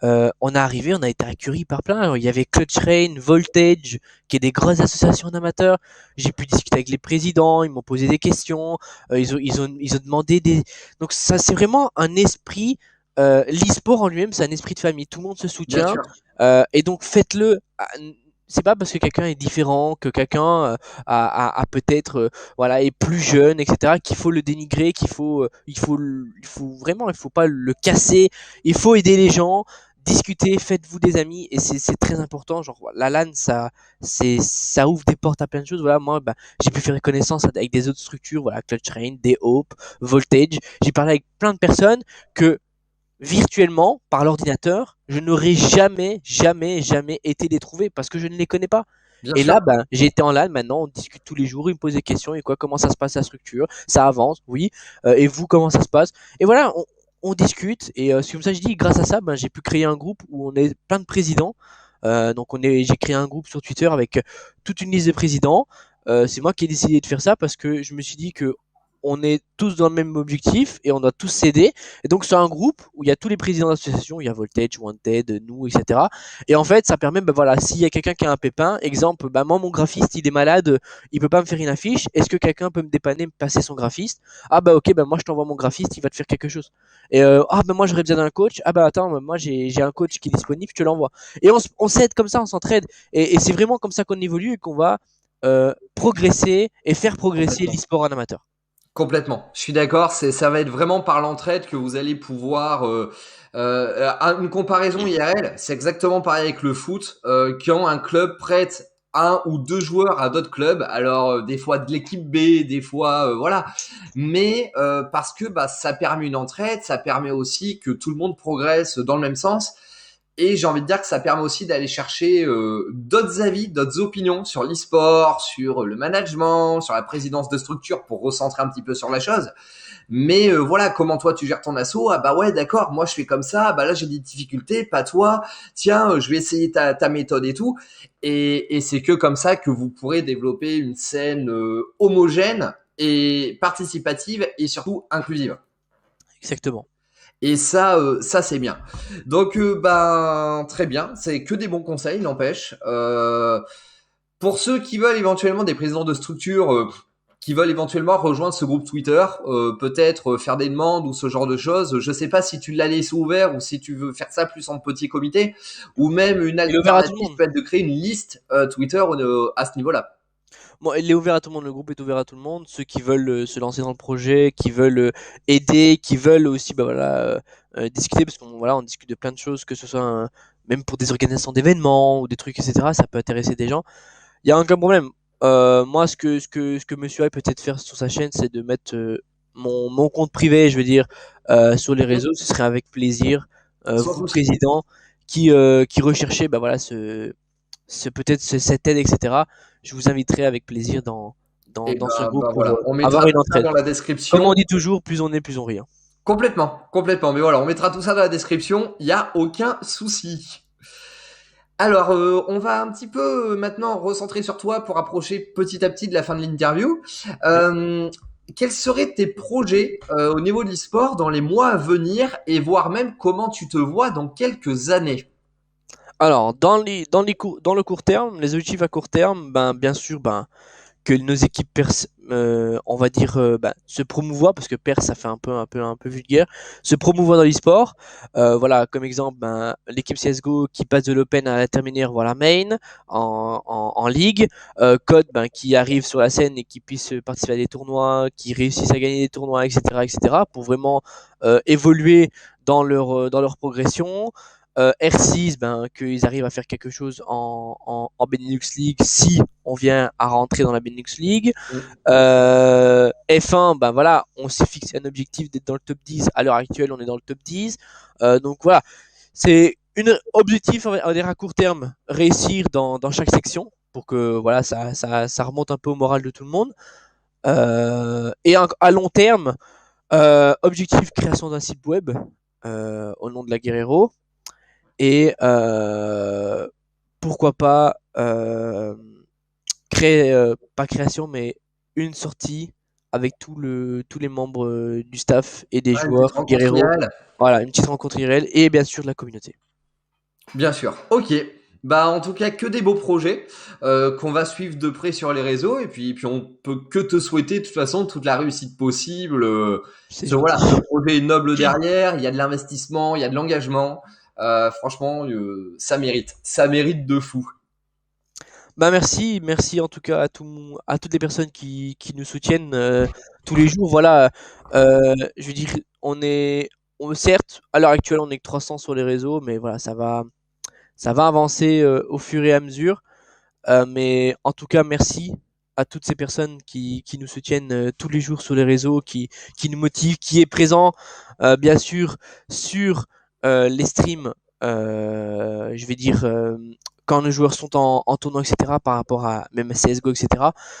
On est arrivé, on a été accueillis par plein. Il y avait Clutch Rain, Voltage, qui est des grosses associations d'amateurs. J'ai pu discuter avec les présidents, ils m'ont posé des questions, ils ont demandé des. Donc ça, c'est vraiment un esprit. L'e-sport en lui-même, c'est un esprit de famille. Tout le monde se Bien soutient. sûr. Et donc faites-le. C'est pas parce que quelqu'un est différent, que quelqu'un a peut-être voilà est plus jeune, etc. qu'il faut le dénigrer, il faut vraiment, il faut pas le casser. Il faut aider les gens, discuter, faites-vous des amis et c'est très important. Genre la LAN, ça ouvre des portes à plein de choses. Voilà, moi, bah, j'ai pu faire connaissance avec des autres structures, voilà, Clutch Rain, des Hope, Voltage. J'ai parlé avec plein de personnes que virtuellement, par l'ordinateur, je n'aurais jamais, jamais, jamais été les trouver parce que je ne les connais pas. Bien Et sûr. là, ben, j'ai été en LAN, maintenant, on discute tous les jours, ils me posent des questions, et quoi, comment ça se passe la structure, ça avance, oui, et vous, comment ça se passe. Et voilà, on discute, et c'est comme ça que je dis, grâce à ça, ben, j'ai pu créer un groupe où on est plein de présidents. Donc j'ai créé un groupe sur Twitter avec toute une liste de présidents. C'est moi qui ai décidé de faire ça parce que je me suis dit que on est tous dans le même objectif et on doit tous s'aider. Et donc c'est un groupe où il y a tous les présidents d'associations, il y a Voltage, Wanted, nous, etc. Et en fait, ça permet, ben voilà, s'il y a quelqu'un qui a un pépin, exemple, ben moi mon graphiste il est malade, il peut pas me faire une affiche. Est-ce que quelqu'un peut me dépanner, me passer son graphiste? Ah bah ok, ben moi je t'envoie mon graphiste, il va te faire quelque chose. Et ah ben moi j'aurais besoin d'un coach. Ah bah attends, moi j'ai un coach qui est disponible, je te l'envoie. Et on s'aide comme ça, on s'entraide. Et c'est vraiment comme ça qu'on évolue et qu'on va progresser et faire progresser Complètement. l'e-sport en amateur. Complètement. Je suis d'accord. Ça va être vraiment par l'entraide que vous allez pouvoir. Une comparaison IRL, c'est exactement pareil avec le foot. Quand un club prête un ou deux joueurs à d'autres clubs, alors des fois de l'équipe B, des fois voilà, mais parce que bah ça permet une entraide, ça permet aussi que tout le monde progresse dans le même sens. Et j'ai envie de dire que ça permet aussi d'aller chercher d'autres avis, d'autres opinions sur l'e-sport, sur le management, sur la présidence de structure pour recentrer un petit peu sur la chose. Mais voilà, comment toi tu gères ton assaut? Ah bah ouais, d'accord, moi je fais comme ça, bah là j'ai des difficultés, pas toi. Tiens, je vais essayer ta méthode et tout. Et c'est que comme ça que vous pourrez développer une scène homogène et participative et surtout inclusive. Exactement. Et ça c'est bien. Donc ben très bien, c'est que des bons conseils, n'empêche. Pour ceux qui veulent éventuellement des présidents de structure, qui veulent éventuellement rejoindre ce groupe Twitter, peut-être faire des demandes ou ce genre de choses. Je sais pas si tu l'as laissé ouvert ou si tu veux faire ça plus en petit comité, ou même une Il est ouvert à tout le alternative monde. peut être de créer une liste Twitter à ce niveau-là. Bon, il est ouvert à tout le monde, le groupe est ouvert à tout le monde. Ceux qui veulent se lancer dans le projet, qui veulent aider, qui veulent aussi bah, voilà, discuter, parce qu'on voilà, on discute de plein de choses, que ce soit même pour des organisations d'événements ou des trucs, etc. Ça peut intéresser des gens. Il y a aucun problème. Moi, ce que Monsieur A peut être faire sur sa chaîne, c'est de mettre mon compte privé, je veux dire, sur les Mhm. réseaux. Ce serait avec plaisir. Sans Vous, souci. président, qui recherchez bah, voilà, peut-être cette aide, etc. Je vous inviterai avec plaisir Et dans ce groupe bah pour voilà, on avoir mettra une tout ça entraide. dans la Comme description. on dit toujours, plus on est, plus on rit, hein. Complètement, complètement. Mais voilà, on mettra tout ça dans la description. Il y a aucun souci. Alors, on va un petit peu maintenant recentrer sur toi pour approcher petit à petit de la fin de l'interview. Ok. Euh, Quels seraient tes projets au niveau de l'e-sport dans les mois à venir et voire même comment tu te vois dans quelques années? Alors, dans le court terme, les objectifs à court terme, ben, bien sûr, ben, que nos équipes on va dire, se promouvoir, parce que perse, ça fait un peu vulgaire, se promouvoir dans l'e-sport. Voilà, comme exemple, ben, l'équipe CSGO qui passe de l'Open à la terminaire, voilà, main, en ligue. Code, ben, qui arrive sur la scène et qui puisse participer à des tournois, qui réussissent à gagner des tournois, etc., etc., pour vraiment évoluer dans leur progression. R6, ben, qu'ils arrivent à faire quelque chose en Benelux League si on vient à rentrer dans la Benelux League. Mm. F1, ben voilà, on s'est fixé un objectif d'être dans le top 10. À l'heure actuelle, on est dans le top 10. Donc voilà, c'est un objectif, on va dire à court terme, réussir dans chaque section pour que voilà, ça remonte un peu au moral de tout le monde. Et à long terme, objectif création d'un site web au nom de la Guerrero. Et pourquoi pas créer, pas création, mais une sortie avec tous les membres du staff et des Ouais, une petite joueurs, rencontre Guerrero. irréelle. Voilà, une petite rencontre irréelle et bien sûr de la communauté. Bien sûr. Ok. Bah en tout cas que des beaux projets qu'on va suivre de près sur les réseaux et puis on peut que te souhaiter de toute façon toute la réussite possible. C'est Parce que gentil. voilà, le projet est noble derrière, il y a de l'investissement, il y a de l'engagement. Franchement, ça mérite de fou. Bah merci, merci en tout cas à toutes les personnes qui nous soutiennent tous les jours. Voilà, je veux dire, certes, à l'heure actuelle, on est que 300 sur les réseaux, mais voilà, ça va avancer au fur et à mesure. Mais en tout cas, merci à toutes ces personnes qui nous soutiennent tous les jours sur les réseaux, qui nous motivent, qui est présent, bien sûr, sur les streams, je vais dire, quand nos joueurs sont en tournoi, etc., par rapport à même à CSGO, etc.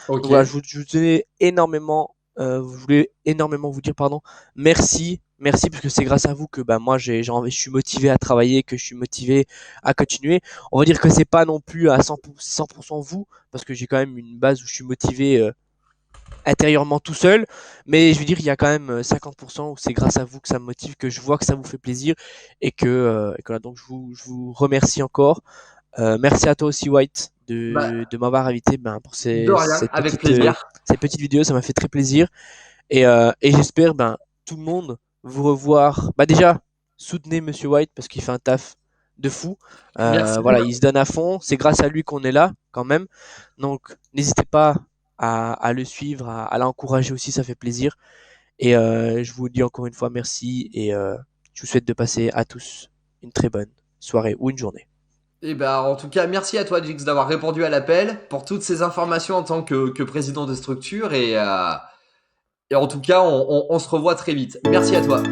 Donc Ok. voilà, je vous tenais énormément, je voulais énormément vous dire, pardon, merci. Merci parce que c'est grâce à vous que bah, moi je suis motivé à travailler, que je suis motivé à continuer. On va dire que c'est pas non plus à 100% vous, parce que j'ai quand même une base où je suis motivé intérieurement tout seul, mais je veux dire, il y a quand même 50% où c'est grâce à vous que ça me motive, que je vois que ça vous fait plaisir, et que là, donc je vous remercie encore. Merci à toi aussi, White, Bah de m'avoir invité pour de rien, avec plaisir. cette petite vidéo, ça m'a fait très plaisir, et j'espère tout le monde vous revoir. Bah déjà, soutenez Monsieur White parce qu'il fait un taf de fou. Merci. Voilà, il se donne à fond. C'est grâce à lui qu'on est là quand même. Donc n'hésitez pas à le suivre, à l'encourager aussi, ça fait plaisir. Et je vous dis encore une fois merci et je vous souhaite de passer à tous une très bonne soirée ou une journée. Et ben en tout cas, merci à toi, Jix, d'avoir répondu à l'appel pour toutes ces informations en tant que président de structure et en tout cas, on se revoit très vite. Merci à toi.